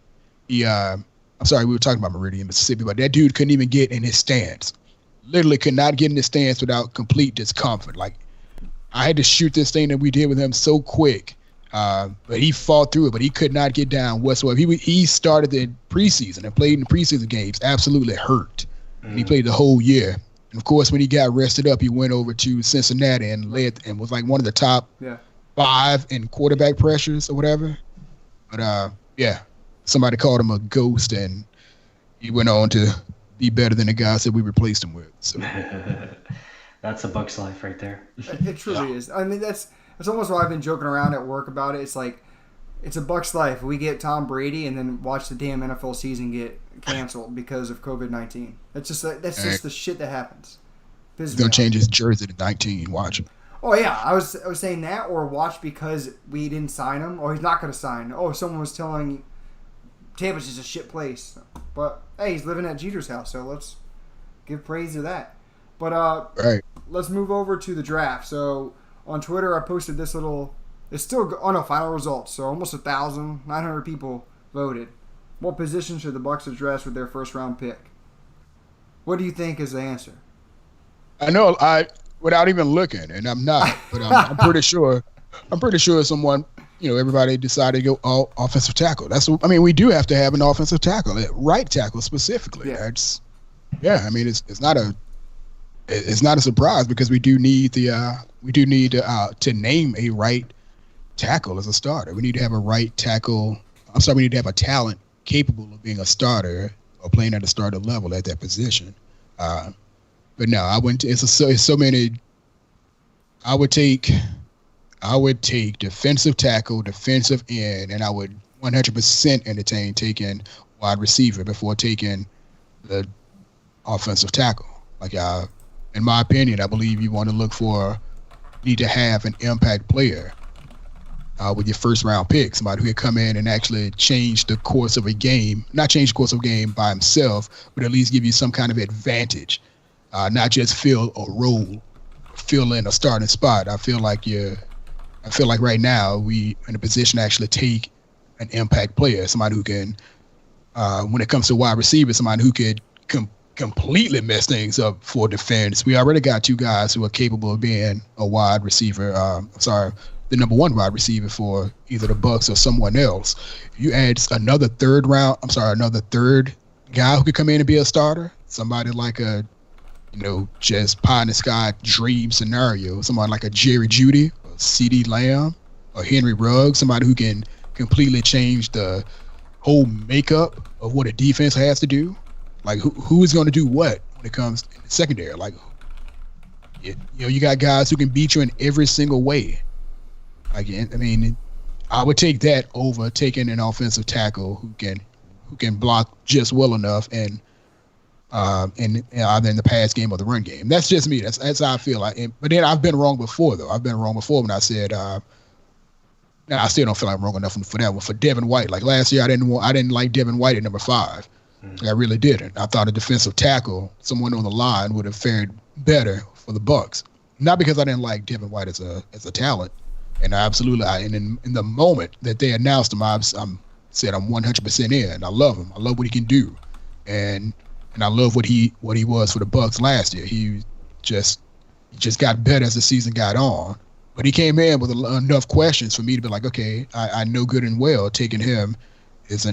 I'm sorry, we were talking about Meridian, Mississippi, but that dude couldn't even get in his stance. Literally could not get in his stance without complete discomfort. Like, I had to shoot this thing that we did with him so quick. But he fought through it, but he could not get down whatsoever. He started the preseason and played in the preseason games, absolutely hurt. And he played the whole year. And of course, when he got rested up, he went over to Cincinnati and led and was like one of the top 5 in quarterback pressures or whatever. But somebody called him a ghost, and he went on to be better than the guys that we replaced him with. So that's a Bucs life right there. It truly is. I mean, that's almost why I've been joking around at work about it. It's like, it's a Bucs life. We get Tom Brady and then watch the damn NFL season get canceled because of COVID-19. That's just the shit that happens. He's gonna change his jersey to 19. Watch him. Oh yeah, I was saying that, or watch because we didn't sign him, or he's not gonna sign. Oh, someone was telling Tampa's just a shit place, but hey, he's living at Jeter's house, so let's give praise to that. But let's move over to the draft. So on Twitter, I posted this little. It's still final results. So almost 1,900 people voted. What position should the Bucs address with their first round pick? What do you think is the answer? I know without even looking, and I'm not, but I'm pretty sure. I'm pretty sure someone, everybody decided to go all offensive tackle. We do have to have an offensive tackle, right tackle specifically. Yeah. It's not a surprise because we do need to name a right tackle as a starter. We need to have a right tackle. We need to have a talent capable of being a starter or playing at a starter level at that position. But no, I wouldn't. It's so many. I would take defensive tackle, defensive end, and I would 100% entertain taking wide receiver before taking the offensive tackle. In my opinion, I believe you need to have an impact player with your first round pick, somebody who could come in and actually change the course of a game, not change the course of a game by himself, but at least give you some kind of advantage, not just fill a role, fill in a starting spot. I feel like right now we in a position to actually take an impact player, somebody who can, when it comes to wide receiver, somebody who could completely mess things up for defense. We already got 2 guys who are capable of being a wide receiver. The number 1 wide receiver for either the Bucs or someone else. If you add another third guy who could come in and be a starter, somebody like a, just pie in the sky dream scenario, somebody like a Jerry Jeudy, or CeeDee Lamb, or Henry Ruggs, somebody who can completely change the whole makeup of what a defense has to do. Like who is going to do what when it comes to the secondary? You got guys who can beat you in every single way. I would take that over taking an offensive tackle who can block just well enough and either in the pass game or the run game. That's just me. That's how I feel. But then I've been wrong before though. I've been wrong before when I said. I still don't feel like I'm wrong enough for that one. For Devin White, like last year, I didn't like Devin White at number 5. I really didn't. I thought a defensive tackle, someone on the line, would have fared better for the Bucs. Not because I didn't like Devin White as a talent. And in the moment that they announced him, I said I'm 100% in. I love him. I love what he can do, and I love what he was for the Bucs last year. He just got better as the season got on. But he came in with enough questions for me to be like, okay, I know good and well taking him at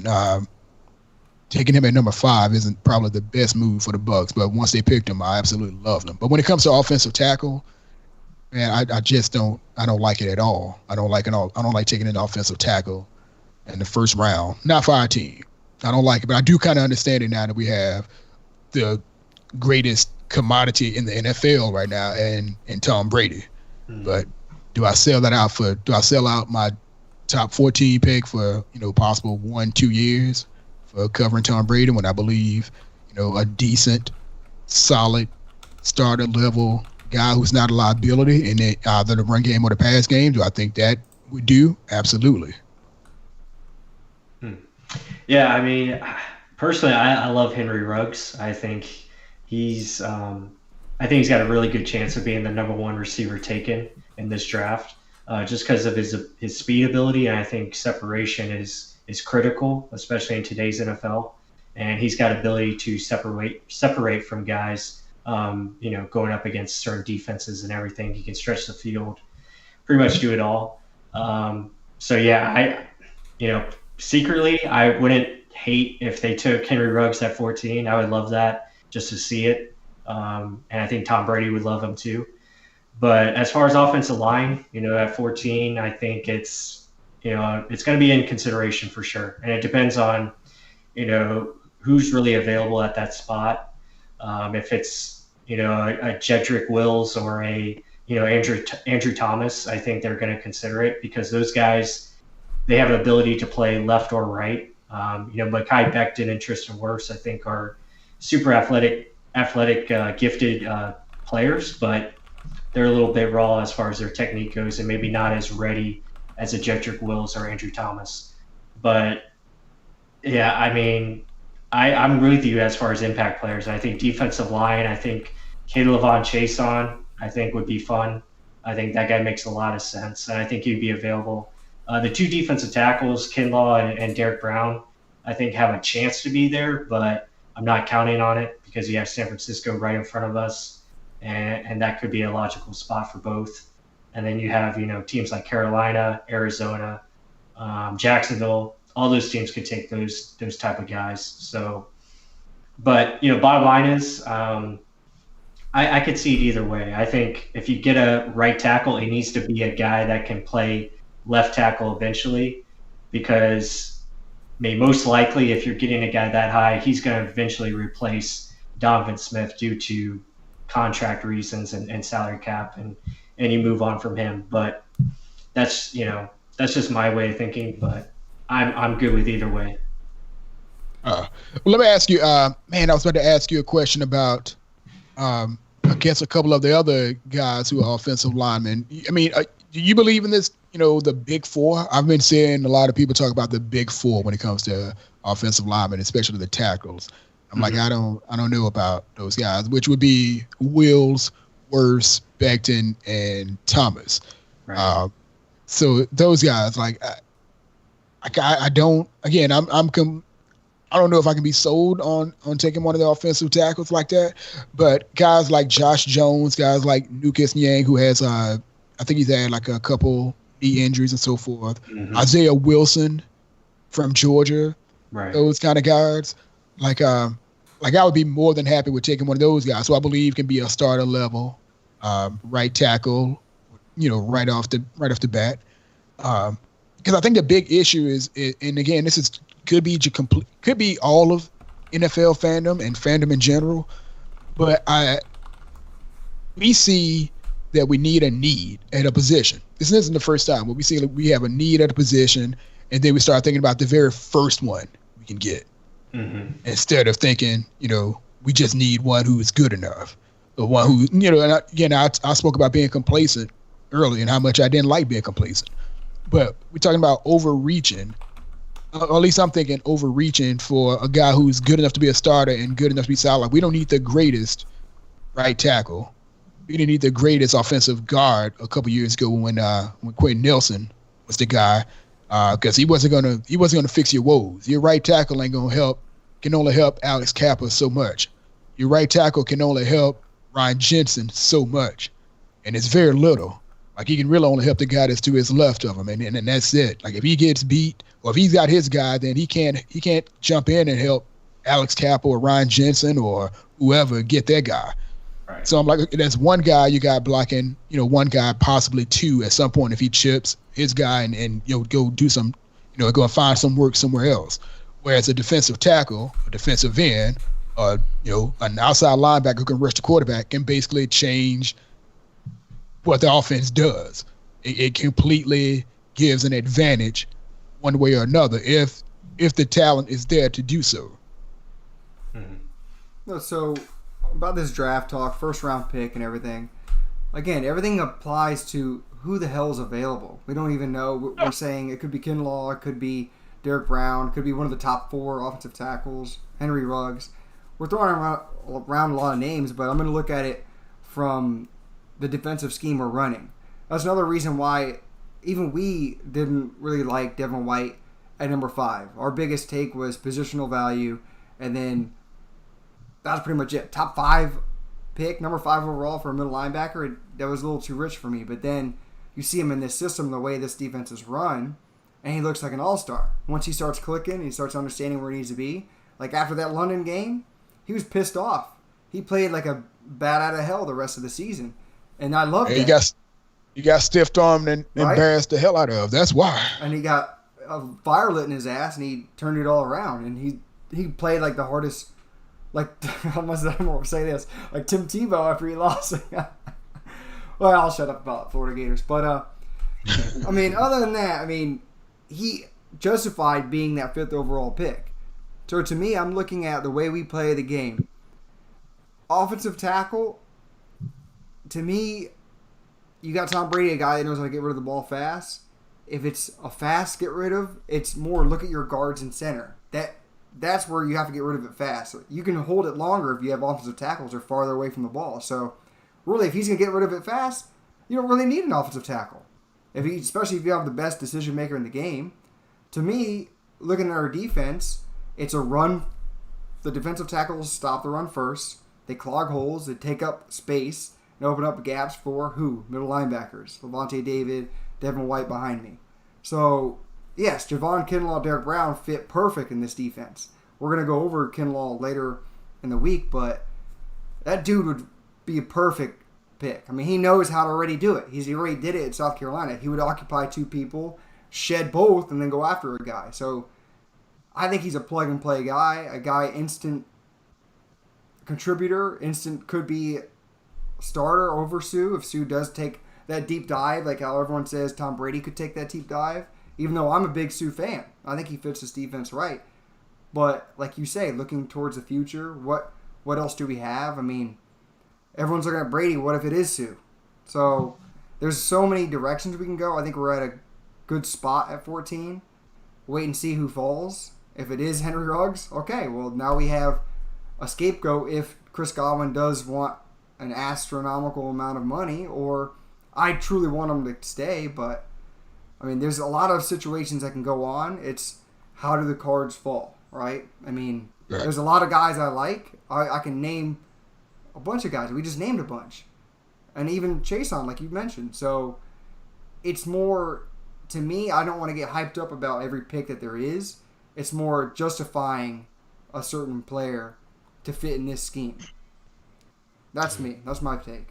number 5 isn't probably the best move for the Bucs. But once they picked him, I absolutely loved him. But when it comes to offensive tackle, man, I just don't like it at all. I don't like it all. I don't like taking an offensive tackle in the first round. Not for our team. I don't like it, but I do kind of understand it now that we have the greatest commodity in the NFL right now and Tom Brady. But do I sell out my top 14 pick for, possible 1-2 years for covering Tom Brady when I believe, a decent, solid starter level guy who's not a liability in either the run game or the pass game? Do I think that would do? Absolutely. Yeah, personally, I love Henry Ruggs. I think he's got a really good chance of being the number 1 receiver taken in this draft, just because of his speed ability, and I think separation is critical, especially in today's NFL. And he's got ability to separate from guys. Going up against certain defenses and everything. He can stretch the field, pretty much do it all. Secretly, I wouldn't hate if they took Henry Ruggs at 14. I would love that just to see it. And I think Tom Brady would love him too. But as far as offensive line, at 14, I think it's going to be in consideration for sure. And it depends on, who's really available at that spot. If it's, a Jedrick Wills or Andrew Thomas, I think they're going to consider it because those guys, they have an ability to play left or right. Mekhi Becton and Tristan Wirfs, I think, are super athletic, gifted players, but they're a little bit raw as far as their technique goes and maybe not as ready as a Jedrick Wills or Andrew Thomas. But yeah, I mean, I'm with you as far as impact players. I think defensive line, I think Caleb Chason, I think would be fun. I think that guy makes a lot of sense, and I think he'd be available. The two defensive tackles, Kinlaw and Derek Brown, I think have a chance to be there, but I'm not counting on it because you have San Francisco right in front of us, and that could be a logical spot for both. And then you have, teams like Carolina, Arizona, Jacksonville. All those teams could take those type of guys. So, but bottom line is, I could see it either way. I think if you get a right tackle, it needs to be a guy that can play left tackle eventually, because most likely if you're getting a guy that high, he's going to eventually replace Donovan Smith due to contract reasons and salary cap, and you move on from him. But that's just my way of thinking. But I'm good with either way. Well, let me ask you, I was about to ask you a question about, I guess, a couple of the other guys who are offensive linemen. I mean, do you believe in this, the big four? I've been seeing a lot of people talk about the big four when it comes to offensive linemen, especially the tackles. I'm like, I don't know about those guys, which would be Wills, Wirfs, Becton, and Thomas. Right. So those guys, like, I don't. Again, I don't know if I can be sold on taking one of the offensive tackles like that, but guys like Josh Jones, guys like Nukas Nyang, who has I think he's had like a couple knee injuries and so forth. Mm-hmm. Isaiah Wilson from Georgia, right? Those kind of guards. Like I would be more than happy with taking one of those guys. So I believe can be a starter level right tackle, right off the bat. Because I think the big issue is, and again, could be all of NFL fandom and fandom in general, but we see that we need a need at a position. This isn't the first time, but we see we have a need at a position, and then we start thinking about the very first one we can get, instead of thinking, we just need one who is good enough, or one who, and I spoke about being complacent earlier and how much I didn't like being complacent, but we're talking about overreaching. Or at least I'm thinking overreaching for a guy who's good enough to be a starter and good enough to be solid. Like, we don't need the greatest right tackle. We didn't need the greatest offensive guard a couple years ago when Quentin Nelson was the guy, because he wasn't gonna fix your woes. Your right tackle ain't gonna help. Can only help Alex Kappa so much. Your right tackle can only help Ryan Jensen so much, and it's very little. Like, he can really only help the guy that's to his left of him, and that's it. Like, if he gets beat, or if he's got his guy, then he can't jump in and help Alex Kappa or Ryan Jensen or whoever get their guy. Right. So I'm like, that's one guy you got blocking, one guy, possibly two at some point if he chips his guy and go do some, go and find some work somewhere else. Whereas a defensive tackle, a defensive end, an outside linebacker who can rush the quarterback can basically change what the offense does. It completely gives an advantage one way or another if the talent is there to do so. So about this draft talk, first round pick and everything, again, everything applies to who the hell is available. We don't even know. We're saying it could be Kinlaw, it could be Derek Brown, it could be one of the top 4 offensive tackles, Henry Ruggs. We're throwing around a lot of names, but I'm going to look at it from the defensive scheme we're running. That's another reason why even we didn't really like Devin White at number 5. Our biggest take was positional value, and then that's pretty much it. Top 5 pick, number 5 overall for a middle linebacker, that was a little too rich for me. But then you see him in this system, the way this defense is run, and he looks like an all-star. Once he starts clicking, he starts understanding where he needs to be. Like after that London game, he was pissed off. he played like a bat out of hell the rest of the season, and I loved He that. got stiff armed and Right? embarrassed the hell out of. That's why. And he got a fire lit in his ass, and he turned it all around, and he played like the hardest. Like, I must say this, like Tim Tebow after he lost. Well, I'll shut up about Florida Gators. But, I mean, other than that, I mean, he justified being that 5th overall pick. So to me, I'm looking at the way we play the game. Offensive tackle, to me, you got Tom Brady, a guy that knows how to get rid of the ball fast. If it's a fast get rid of, it's more look at your guards and center. That's where you have to get rid of it fast. You can hold it longer if you have offensive tackles or farther away from the ball. So, really, if he's going to get rid of it fast, you don't really need an offensive tackle. Especially if you have the best decision maker in the game. To me, looking at our defense, it's a run. The defensive tackles stop the run first. They clog holes. They take up space and open up gaps for who? Middle linebackers. Levante David, Devin White behind me. So, yes, Javon Kinlaw, Derek Brown fit perfect in this defense. We're going to go over Kinlaw later in the week, but that dude would be a perfect pick. I mean, he knows how to already do it. He already did it in South Carolina. He would occupy 2 people, shed both, and then go after a guy. So I think he's a plug-and-play guy, a guy instant contributor, instant could be starter over Sue if Sue does take that deep dive, like how everyone says Tom Brady could take that deep dive. Even though I'm a big Sue fan, I think he fits this defense right. But like you say, looking towards the future, what else do we have? I mean, everyone's looking at Brady. What if it is Sue? So there's so many directions we can go. I think we're at a good spot at 14. Wait and see who falls. If it is Henry Ruggs, okay, well, now we have a scapegoat if Chris Godwin does want an astronomical amount of money, or I truly want him to stay, but I mean, there's a lot of situations that can go on. It's how do the cards fall, right? I mean, There's a lot of guys I like. I can name a bunch of guys. We just named a bunch. And even Chason, like you mentioned. So it's more, to me, I don't want to get hyped up about every pick that there is. It's more justifying a certain player to fit in this scheme. That's me. That's my take.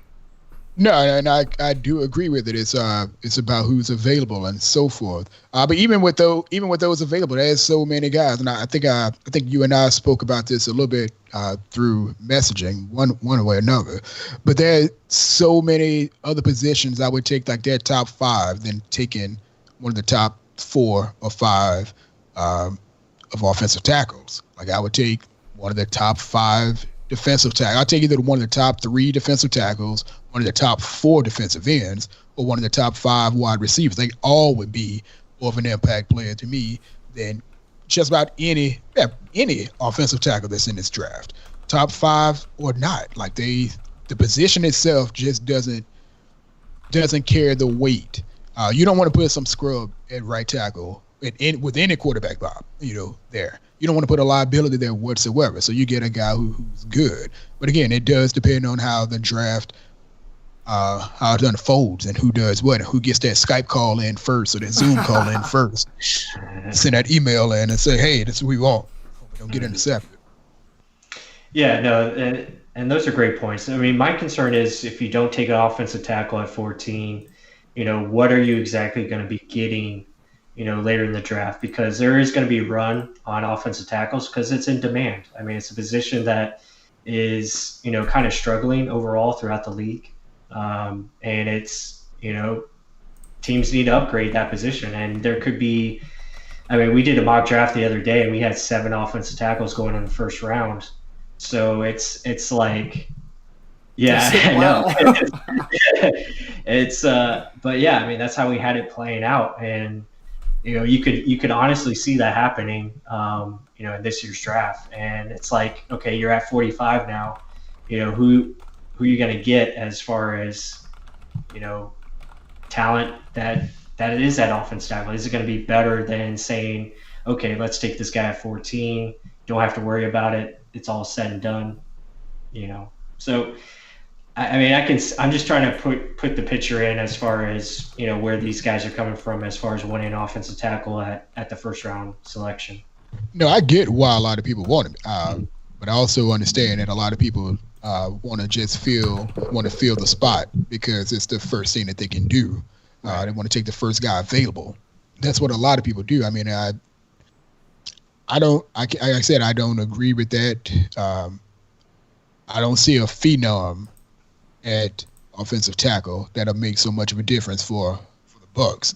No, and I do agree with it. It's about who's available and so forth. But even with those available, there's so many guys, and I think you and I spoke about this a little bit through messaging, one way or another. But there's so many other positions I would take like their top 5 than taking one of the top 4 or 5 of offensive tackles. Like I would take one of the top 5 defensive tackles. I'll take either one of the top 3 defensive tackles, one of the top 4 defensive ends, or one of the top 5 wide receivers. They all would be more of an impact player to me than just about any offensive tackle that's in this draft. Top 5 or not. Like the position itself just doesn't carry the weight. You don't want to put some scrub at right tackle with any quarterback, Bob, there. You don't want to put a liability there whatsoever. So you get a guy who's good. But again, it does depend on how the draft, how it unfolds and who does what, and who gets that Skype call in first or that Zoom call in first. Send that email in and say, hey, this is what we want. Hope we don't get intercepted. Yeah, no, and those are great points. I mean, my concern is if you don't take an offensive tackle at 14, what are you exactly going to be getting later in the draft, because there is going to be a run on offensive tackles because it's in demand. I mean, it's a position that is, kind of struggling overall throughout the league. And it's, teams need to upgrade that position. And there could be, we did a mock draft the other day and we had 7 offensive tackles going in the first round. So it's like, yeah, I know. It's, but yeah, that's how we had it playing out. And, you could honestly see that happening, in this year's draft. And it's like, okay, you're at 45 now. Who are you going to get as far as, talent that it is that offense tackle? Is it going to be better than saying, okay, let's take this guy at 14. Don't have to worry about it. It's all said and done. So. I'm just trying to put the picture in as far as, where these guys are coming from as far as winning offensive tackle at the first round selection. No, I get why a lot of people want him. But I also understand that a lot of people want to fill the spot because it's the first thing that they can do. They want to take the first guy available. That's what a lot of people do. I mean, like I said, I don't agree with that. I don't see a phenom at offensive tackle that'll make so much of a difference for the Bucs.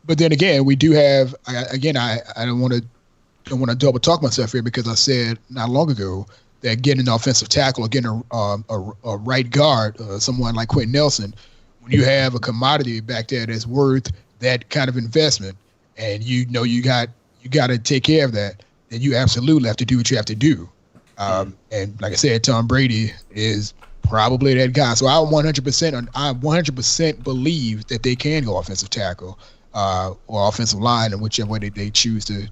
But then again, we do have. I don't want to double talk myself here because I said not long ago that getting an offensive tackle or getting a right guard, someone like Quentin Nelson, when you have a commodity back there that's worth that kind of investment, and you got to take care of that, then you absolutely have to do what you have to do. And like I said, Tom Brady is probably that guy. So I 100% believe that they can go offensive tackle or offensive line, in whichever way they choose to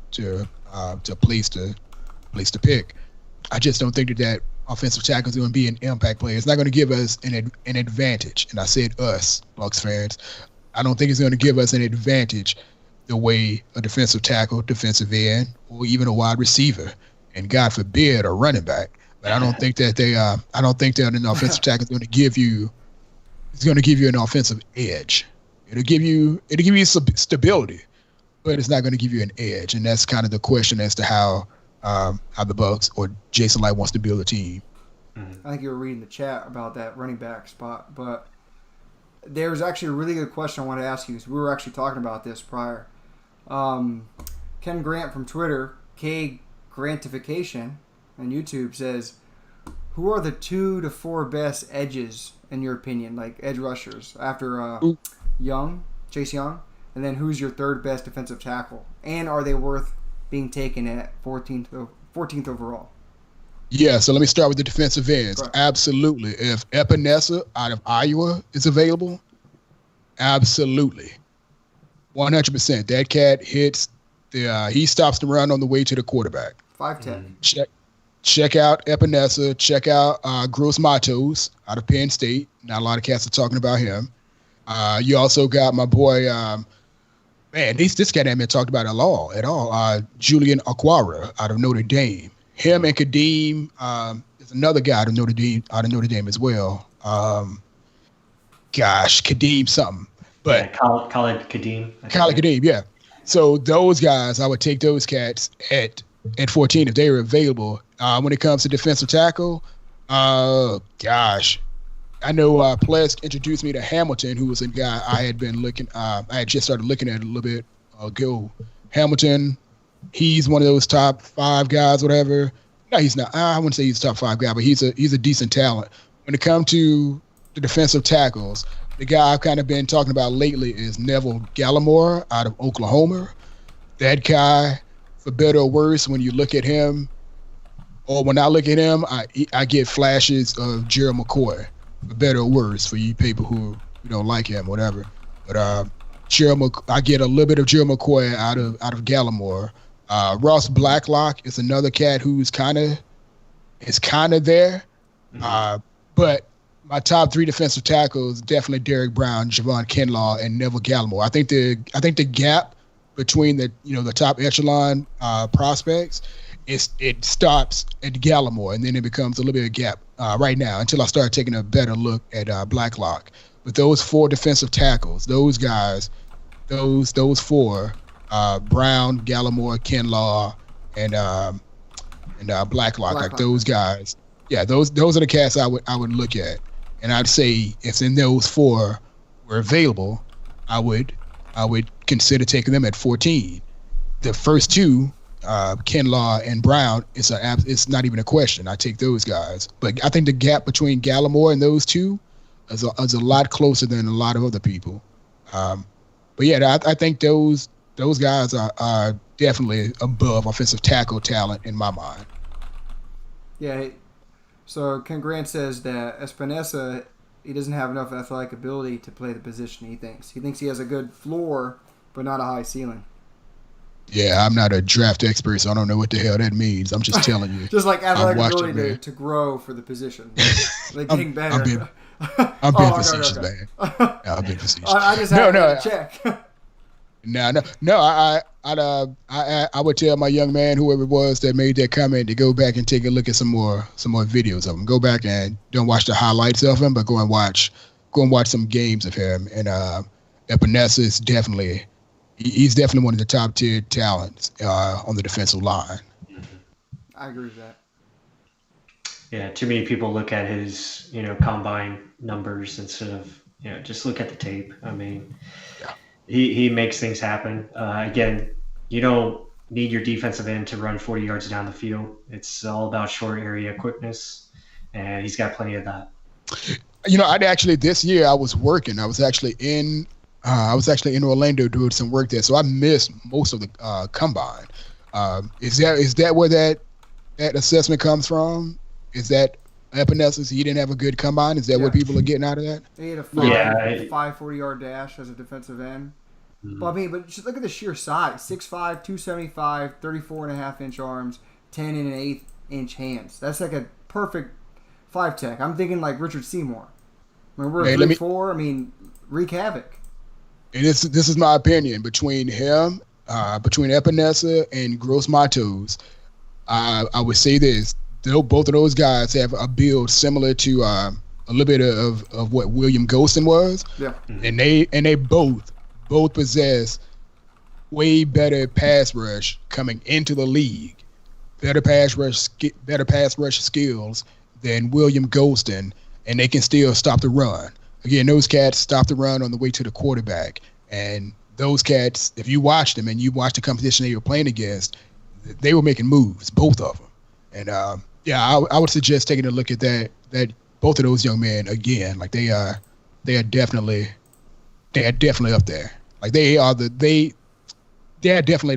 place the pick. I just don't think that offensive tackle is going to be an impact player. It's not going to give us an advantage. And I said us, Bucs fans. I don't think it's going to give us an advantage the way a defensive tackle, defensive end, or even a wide receiver, and God forbid a running back. But I don't think that an offensive tackle is going to give you. It's going to give you an offensive edge. It'll give you stability, but it's not going to give you an edge. And that's kind of the question as to how the Bucs or Jason Light wants to build a team. I think you were reading the chat about that running back spot, but there's actually a really good question I wanted to ask you because we were actually talking about this prior. Ken Grant from Twitter, K Grantification on YouTube says, who are the 2 to 4 best edges in your opinion, like edge rushers after Chase Young, and then who's your third best defensive tackle, and are they worth being taken at 14th overall? Yeah, so let me start with the defensive ends. Correct. Absolutely. If Epinesa out of Iowa is available, absolutely. 100%. That cat hits he stops the run on the way to the quarterback. 5'10". Check out Epinesa. Check out Gross Matos out of Penn State. Not a lot of cats are talking about him. You also got my boy, this cat hasn't been talked about at all. Julian Aquara out of Notre Dame. Him and Kadeem, there's another guy out of Notre Dame as well. Kadeem something. But Khalid Kadeem. Khalid Kadeem, yeah. So those guys, I would take those cats at 14 if they were available. When it comes to defensive tackle, I know Plesk introduced me to Hamilton, who was a guy I had been looking. I had just started looking at a little bit ago. Hamilton, he's one of those top 5 guys, whatever. No, he's not. I wouldn't say he's a top 5 guy, but he's a decent talent. When it comes to the defensive tackles, the guy I've kind of been talking about lately is Neville Gallimore out of Oklahoma. That guy, for better or worse, when you look at him, or when I look at him, I get flashes of Gerald McCoy, for better or worse, for you people who don't like him, whatever. But I get a little bit of Gerald McCoy out of Gallimore. Ross Blacklock is another cat who's kind of there. Mm-hmm. But my top 3 defensive tackles definitely Derek Brown, Javon Kinlaw, and Neville Gallimore. I think the gap between the top echelon prospects it stops at Gallimore, and then it becomes a little bit of a gap right now until I start taking a better look at Blacklock. But those 4 defensive tackles, those guys, those 4, Brown, Gallimore, Kinlaw, and Blacklock, like those guys. Yeah, those are the cats I would look at, and I'd say if in those 4 were available, I would consider taking them at 14. The first 2, Kinlaw and Brown, it's not even a question. I take those guys, but I think the gap between Gallimore and those 2 is a lot closer than a lot of other people. But yeah, I think those guys are definitely above offensive tackle talent in my mind. Yeah. So Ken Grant says that Espinosa, he doesn't have enough athletic ability to play the position. He thinks he has a good floor, but not a high ceiling. Yeah, I'm not a draft expert, so I don't know what the hell that means. I'm just telling you. Just like athletic ability to grow for the position, like getting better. I'm being facetious, man. I'm being facetious. I just had to check. No. I would tell my young man, whoever it was that made that comment, to go back and take a look at some more videos of him. Go back and don't watch the highlights of him, but go and watch some games of him. And Epinesa is he's definitely one of the top tier talents on the defensive line. I agree with that. Yeah, too many people look at his, combine numbers instead of, just look at the tape. I mean, he makes things happen. Again, you don't need your defensive end to run 40 yards down the field. It's all about short area quickness, and he's got plenty of that. This year I was working. I was actually in Orlando doing some work there, so I missed most of the combine. Is that where that assessment comes from? Is that Epinesa, he didn't have a good combine? Is that what people are getting out of that? He had a 40-yard dash as a defensive end. Mm-hmm. But just look at the sheer size. 6'5", 275, 34.5-inch arms, 10 and an 1/8-inch hands. That's like a perfect 5-tech. I'm thinking like Richard Seymour. I mean, we're 3-4. I mean, wreak havoc. And this is my opinion. Between him, between Epinesa and Gross Matos, I would say this. Both of those guys have a build similar to a little bit of what William Golston was. Yeah. And they both possess way better pass rush coming into the league. Better pass rush skills than William Golston, and they can still stop the run. Again, those cats stop the run on the way to the quarterback. And those cats, if you watch them and you watch the competition they were playing against, they were making moves, both of them. And I would suggest taking a look at that both of those young men again. Like they are definitely up there. Like they are definitely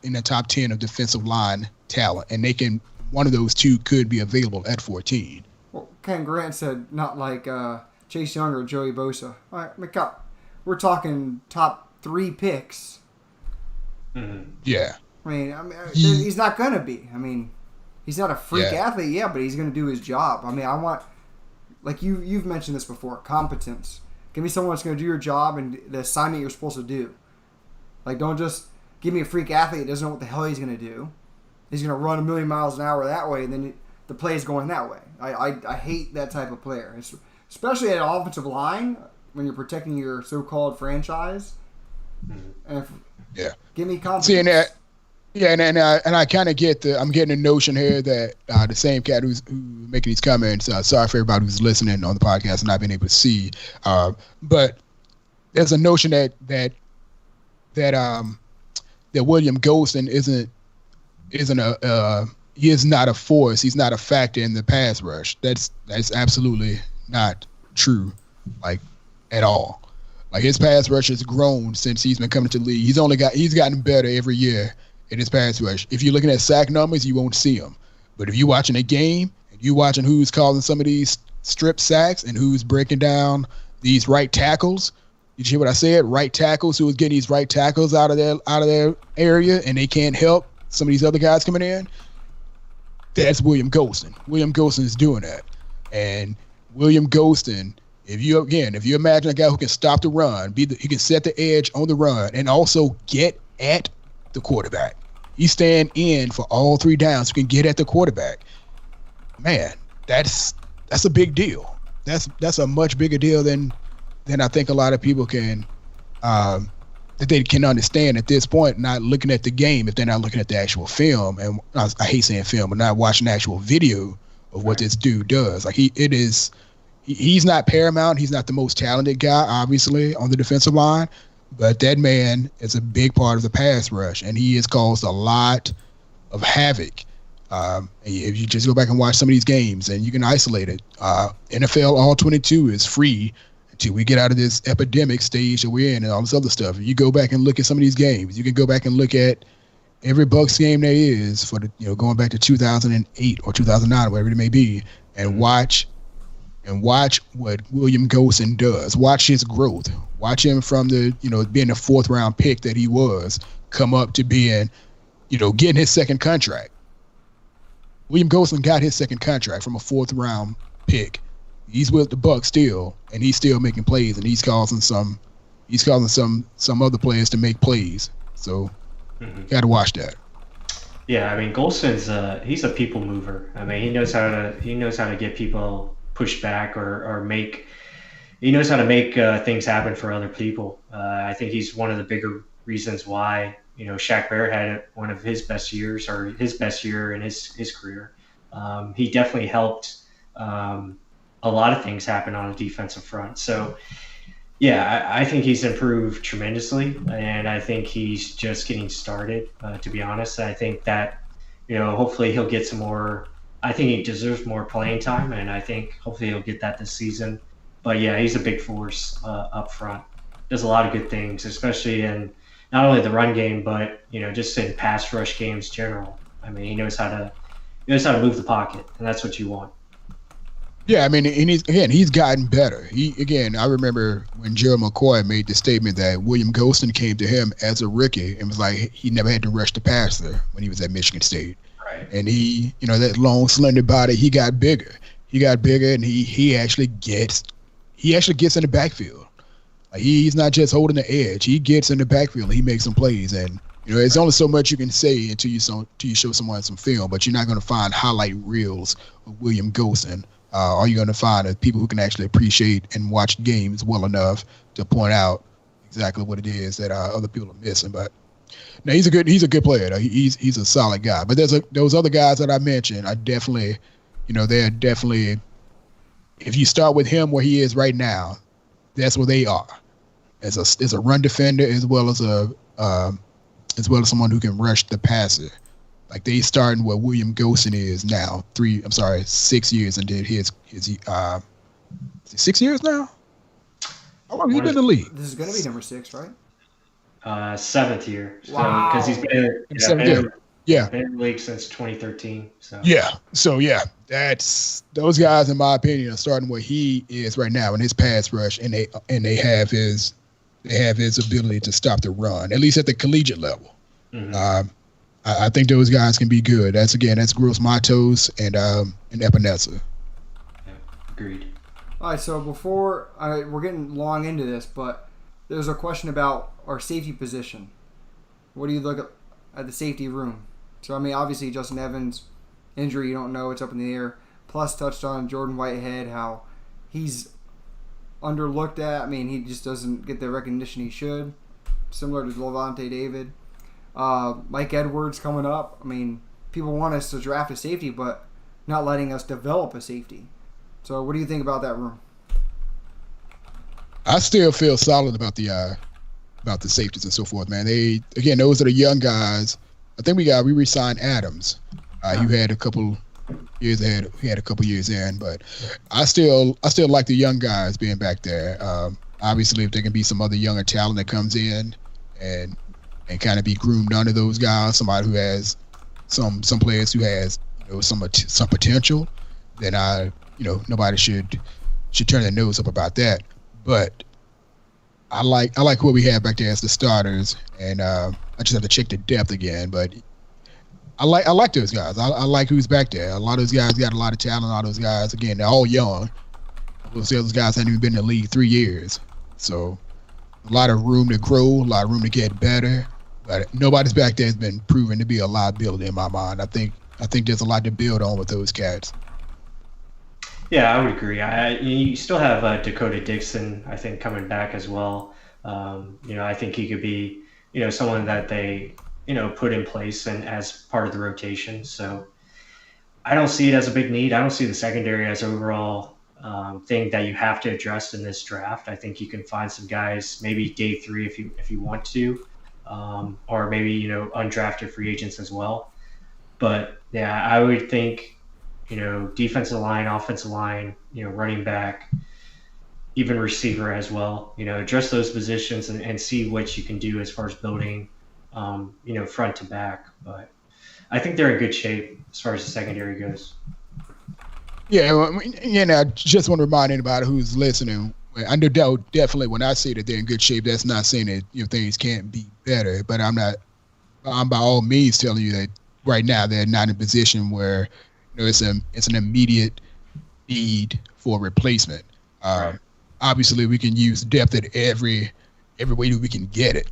in the top 10 of defensive line talent, and one of those two could be available at 14. Well, Ken Grant said not like Chase Young or Joey Bosa. All right, McCall, we're talking top 3 picks. Mm-hmm. Yeah. I mean, he's not gonna be. I mean, he's not a freak athlete, but he's gonna do his job. I mean, I want, like you've mentioned this before, competence. Give me someone that's gonna do your job and the assignment you're supposed to do. Like, don't just give me a freak athlete that doesn't know what the hell he's gonna do. He's gonna run 1,000,000 miles an hour that way, and then the play is going that way. I hate that type of player, especially at an offensive line when you're protecting your so-called franchise. And give me confidence. Seeing that. Yeah, and I kind of I'm getting a notion here that the same cat who's making these comments. Sorry for everybody who's listening on the podcast and not being able to see. But there's a notion that William Golston he is not a force. He's not a factor in the pass rush. That's absolutely not true, like at all. Like his pass rush has grown since he's been coming to the league. He's gotten better every year in his pass rush. If you're looking at sack numbers, you won't see them. But if you're watching a game and you're watching who's calling some of these strip sacks and who's breaking down these right tackles, you hear what I said? Right tackles, who's getting these right tackles out of their area and they can't help some of these other guys coming in. That's William Golston. William Golston is doing that. And William Golston, if you imagine a guy who can stop the run, he can set the edge on the run and also get at the quarterback. He's staying in for all 3 downs. You can get at the quarterback. Man, that's a big deal. That's a much bigger deal than I think a lot of people can that they can understand at this point. Not looking at the game if they're not looking at the actual film. And I hate saying film, but not watching the actual video of what this dude does. Like he's not paramount. He's not the most talented guy, obviously, on the defensive line. But that man is a big part of the pass rush, and he has caused a lot of havoc. If you just go back and watch some of these games, and you can isolate it. NFL All 22 is free until we get out of this epidemic stage that we're in and all this other stuff. If you go back and look at some of these games, you can go back and look at every Bucs game there is for going back to 2008 or 2009, whatever it may be, and watch what William Golston does. Watch his growth. Watch him from being the 4th round pick that he was, come up to being, getting his second contract. William Golston got his second contract from a 4th round pick. He's with the Bucs still, and he's still making plays, and he's causing some he's causing some other players to make plays. So got to watch that. Yeah, I mean, Golson's he's a people mover. I mean, he knows how to get people pushed back or make. He knows how to make things happen for other people. I think he's one of the bigger reasons why Shaq Barrett had one of his best years, or his best year in his career. He definitely helped a lot of things happen on a defensive front. So, yeah, I think he's improved tremendously, and I think he's just getting started, to be honest. I think that, hopefully he'll get some more. I think he deserves more playing time, and I think hopefully he'll get that this season. But, yeah, he's a big force up front. Does a lot of good things, especially in not only the run game, but, just in pass rush games general. I mean, he knows how to move the pocket, and that's what you want. Yeah, I mean, and he's gotten better. I remember when Gerald McCoy made the statement that William Golston came to him as a rookie and was like, he never had to rush the passer when he was at Michigan State. Right. And he, that long, slender body, he got bigger. And he actually gets in the backfield. Like he's not just holding the edge. He gets in the backfield and he makes some plays. And there's only so much you can say until you show someone some film, but you're not going to find highlight reels of William Golston. All you're going to find are people who can actually appreciate and watch games well enough to point out exactly what it is that other people are missing. But no, he's a good player. He's a solid guy. But those other guys that I mentioned are definitely, they're definitely. If you start with him where he is right now, that's where they are, as a run defender as well as someone who can rush the passer. Like they starting where William Golston is now. 6 years and did his 6 years now? How long have you been in the league? This is going to be number 6, right? Seventh year. Wow. Because he's been in the league since 2013. So that's those guys, in my opinion, are starting where he is right now in his pass rush, and they have his ability to stop the run, at least at the collegiate level. Mm-hmm. I think those guys can be good. That's Gross Matos and Epinesa. Yeah, agreed. All right, so we're getting long into this, but there's a question about our safety position. What do you look at the safety room? So, I mean, obviously Justin Evans' injury, you don't know, it's up in the air. Plus touched on Jordan Whitehead, how he's underlooked at. I mean, he just doesn't get the recognition he should, similar to Levante David. Mike Edwards coming up. I mean, people want us to draft a safety, but not letting us develop a safety. So what do you think about that room? I still feel solid about the safeties and so forth, man. Those are the young guys. I think we re-signed Adams. You had a couple years ahead. He had a couple years in, but I still like the young guys being back there. Obviously, if there can be some other younger talent that comes in and kind of be groomed under those guys, somebody who has some players who has some potential, then nobody should turn their nose up about that. But I like what we have back there as the starters, and I just have to check the depth again. But I like those guys. I like who's back there. A lot of those guys got a lot of talent. All those guys, again, they're all young. Those guys haven't even been in the league 3 years, so a lot of room to grow, a lot of room to get better. But nobody's back there has been proven to be a liability in my mind. I think there's a lot to build on with those cats. Yeah, I would agree. You still have Dakota Dixon, I think, coming back as well. I think he could be, someone that they, put in place and as part of the rotation. So I don't see it as a big need. I don't see the secondary as overall thing that you have to address in this draft. I think you can find some guys, maybe day 3 if you want to. Or maybe, undrafted free agents as well. But, yeah, I would think, defensive line, offensive line, running back, even receiver as well, address those positions and see what you can do as far as building, front to back. But I think they're in good shape as far as the secondary goes. Yeah, I just want to remind anybody who's listening, I know definitely when I say that they're in good shape, that's not saying that things can't be better. But I'm by all means telling you that right now they're not in a position where it's an immediate need for replacement. Right. Obviously, we can use depth at every every way that we can get it.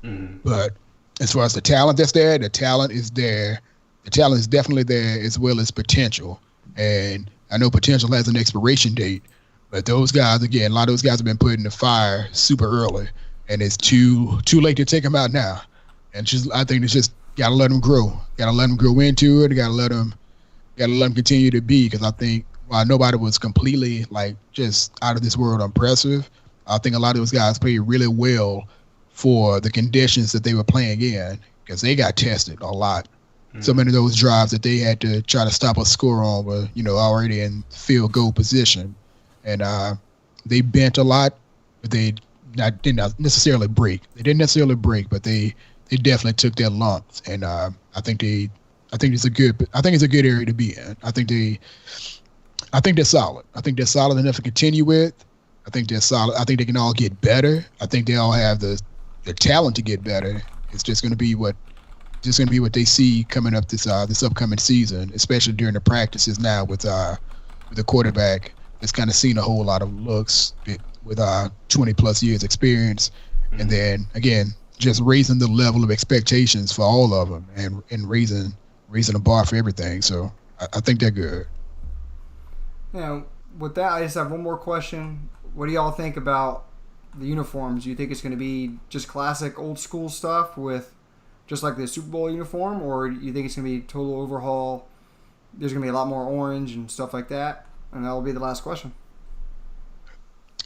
Mm. But as far as the talent that's there, the talent is there. The talent is definitely there, as well as potential. And I know potential has an expiration date, but those guys, again, a lot of those guys have been put in the fire super early, and it's too late to take them out now. And I think it's just gotta let them grow. Gotta let them grow into it. Gotta let them continue to be. Because I think while nobody was completely like just out of this world impressive, I think a lot of those guys played really well for the conditions that they were playing in, because they got tested a lot. So many of those drives that they had to try to stop a score on were, already in field goal position. And they bent a lot, but they did not necessarily break. They didn't necessarily break, but they definitely took their lumps. And I think it's a good area to be in. I think they're solid. I think they're solid enough to continue with. I think they're solid. I think they can all get better. I think they all have the talent to get better. It's just going to be what they see coming up this upcoming season, especially during the practices now with the quarterback that's kind of seen a whole lot of looks with 20 plus years experience, and then again just raising the level of expectations for all of them and raising the bar for everything. So I think they're good. With that, I just have one more question. What do y'all think about the uniforms? Do you think it's going to be just classic old school stuff with just like the Super Bowl uniform, or do you think it's going to be a total overhaul? There's going to be a lot more orange and stuff like that? And that'll be the last question.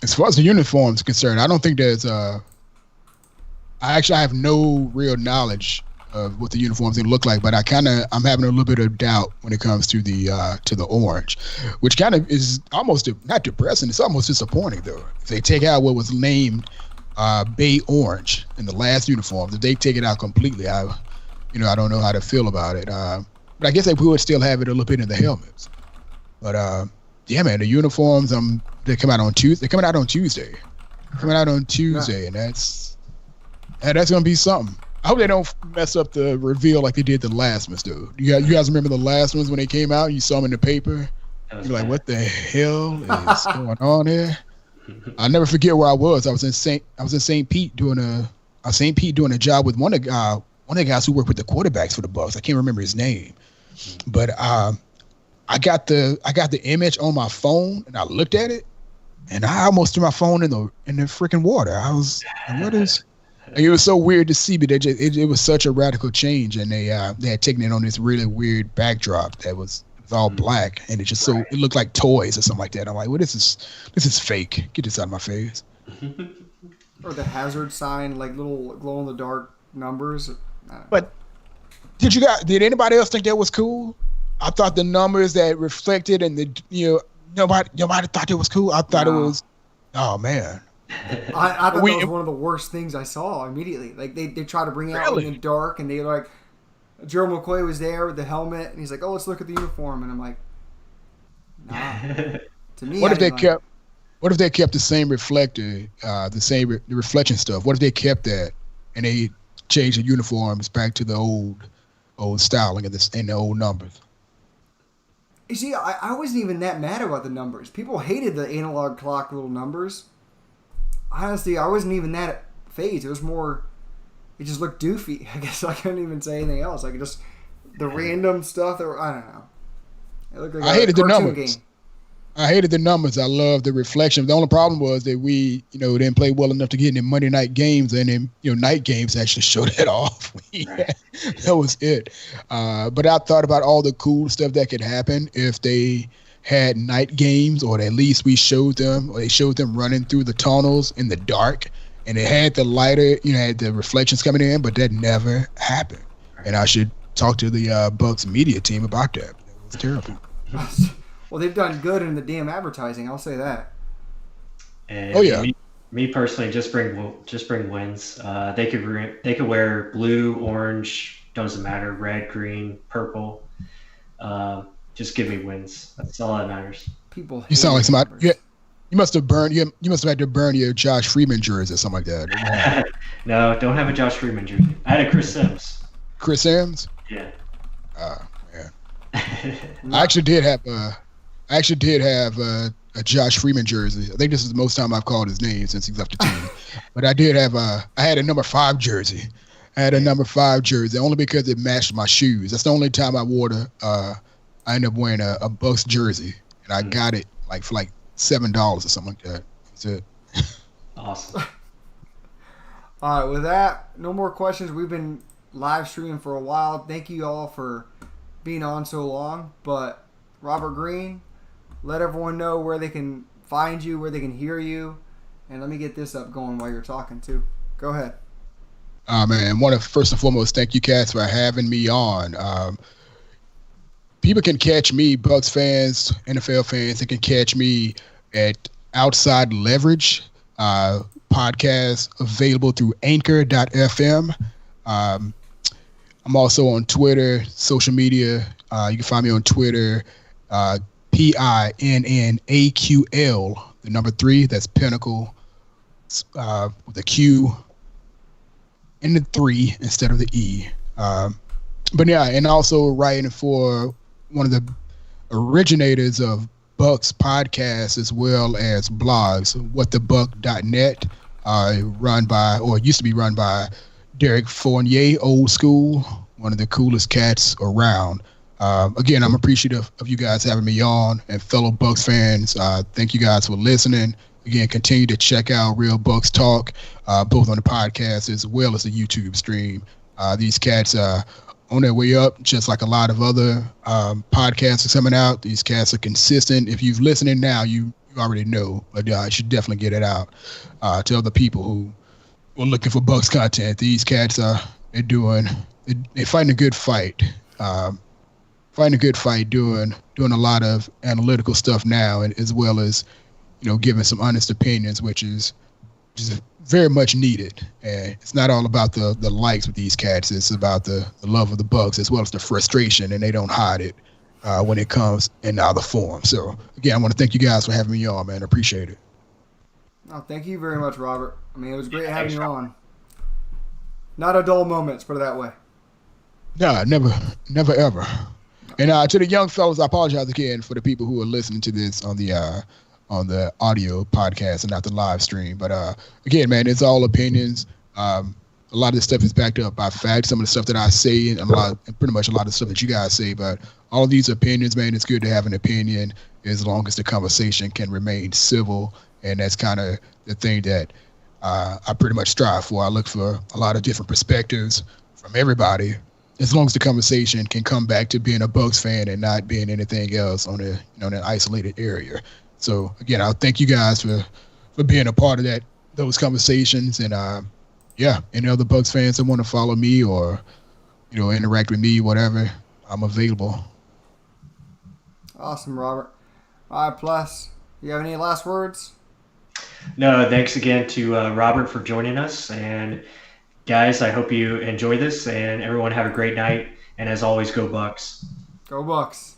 As far as the uniform is concerned, I don't think there's I have no real knowledge of what the uniform's going to look like, but I'm having a little bit of doubt when it comes to the orange, which kind of is almost not depressing. It's almost disappointing though. If they take out what was named Bay Orange in the last uniform, if they take it out completely, I don't know how to feel about it. But I guess they would still have it a little bit in the helmets. But yeah, man, the uniforms they come out on Tuesday. They're coming out on Tuesday. And that's gonna be something. I hope they don't mess up the reveal like they did the last ones, though. You guys remember the last ones when they came out? You saw them in the paper. You're like, what the hell is going on here? I'll never forget where I was. I was in St. Pete doing a job with one of the guys who worked with the quarterbacks for the Bucs. I can't remember his name, but I got the image on my phone and I looked at it, and I almost threw my phone in the freaking water. I was, what is? It was so weird to see, but it was such a radical change, and they had taken it on this really weird backdrop that was all black, and it looked like toys or something like that. I'm like, well, this is fake. Get this out of my face. Or the hazard sign, like little glow in the dark numbers. But did anybody else think that was cool? I thought the numbers that reflected and nobody thought it was cool. I thought it was, oh man. I thought that was one of the worst things I saw immediately. Like they try to bring out in the dark, and they like Gerald McCoy was there with the helmet, and he's like, "Oh, let's look at the uniform," and I'm like, "Nah." To me, what if they kept the same reflector, the reflection stuff? What if they kept that and they changed the uniforms back to the old styling and the old numbers? You see, I wasn't even that mad about the numbers. People hated the analog clock little numbers. Honestly, I wasn't even that phased. It was more, it just looked doofy. I guess I couldn't even say anything else. Like just the random stuff that I don't know. It looked like I hated the numbers. I hated the numbers. I loved the reflection. The only problem was that we, didn't play well enough to get in Monday night games, and then night games actually showed that off. That was it. But I thought about all the cool stuff that could happen if they had night games, or at least they showed them running through the tunnels in the dark, and it had the lighter, had the reflections coming in, but that never happened. And I should talk to the Bucs media team about that. It was terrible. Well, they've done good in the damn advertising. I'll say that. And oh yeah. Me personally, just bring wins. They could wear blue, orange, doesn't matter, red, green, purple. Just give me wins. That's all that matters. People. You sound like somebody. Yeah, you must have burned. You must have had to burn your Josh Freeman jersey or something like that. No, don't have a Josh Freeman jersey. I had a Chris Sims. Chris Sims. Yeah. Man. I actually did have a Josh Freeman jersey. I think this is the most time I've called his name since he's left the team. But I did have I had a number 5 jersey. I had a number 5 jersey only because it matched my shoes. That's the only time I wore I ended up wearing a Bucs jersey, and I got it for $7 or something like that. That's it. Awesome. All right, with that, no more questions. We've been live streaming for a while. Thank you all for being on so long. But Robert Green, let everyone know where they can find you, where they can hear you. And let me get this up going while you're talking too. Go ahead. Man, first and foremost, thank you, Cats, for having me on. People can catch me, Bucs fans, NFL fans. They can catch me at Outside Leverage podcast, available through Anchor.fm. I'm also on Twitter, social media. You can find me on Twitter, PINNAQL, the number 3. That's Pinnacle, with a Q and the 3 instead of the E. But yeah, and also writing for one of the originators of Bucs podcast as well as blogs, whatthebuck.net, used to be run by Derek Fournier, old school, one of the coolest cats around. Again, I'm appreciative of you guys having me on, and fellow Bucs fans, thank you guys for listening. Again, continue to check out Real Bucs Talk, both on the podcast as well as the YouTube stream. These cats are on their way up, just like a lot of other podcasts are coming out. These cats are consistent. If you're listening now, you already know, but you should definitely get it out to other people who are looking for Bucs content. These cats they're fighting a good fight. Doing a lot of analytical stuff now, and as well as giving some honest opinions, which is very much needed. And it's not all about the likes with these cats. It's about the love of the Bucs as well as the frustration, and they don't hide it when it comes in other forms. So again, I want to thank you guys for having me on, man. I appreciate it. Oh, thank you very much, Robert. I mean, it was great having you on. Not a dull moment, let's put it that way. No, never ever. And to the young fellas, I apologize again for the people who are listening to this on the audio podcast and not the live stream. But again, man, it's all opinions. A lot of this stuff is backed up by fact. Some of the stuff that I say, and pretty much a lot of stuff that you guys say. But all of these opinions, man, it's good to have an opinion as long as the conversation can remain civil. And that's kind of the thing that I pretty much strive for. I look for a lot of different perspectives from everybody, as long as the conversation can come back to being a Bucs fan and not being anything else on an isolated area. So again, I'll thank you guys for being a part of those conversations. And any other Bucs fans that want to follow me or interact with me, whatever, I'm available. Awesome, Robert. All right, Plus, you have any last words? No, thanks again to Robert for joining us. And guys, I hope you enjoy this, and everyone have a great night. And as always, go Bucs. Go Bucs.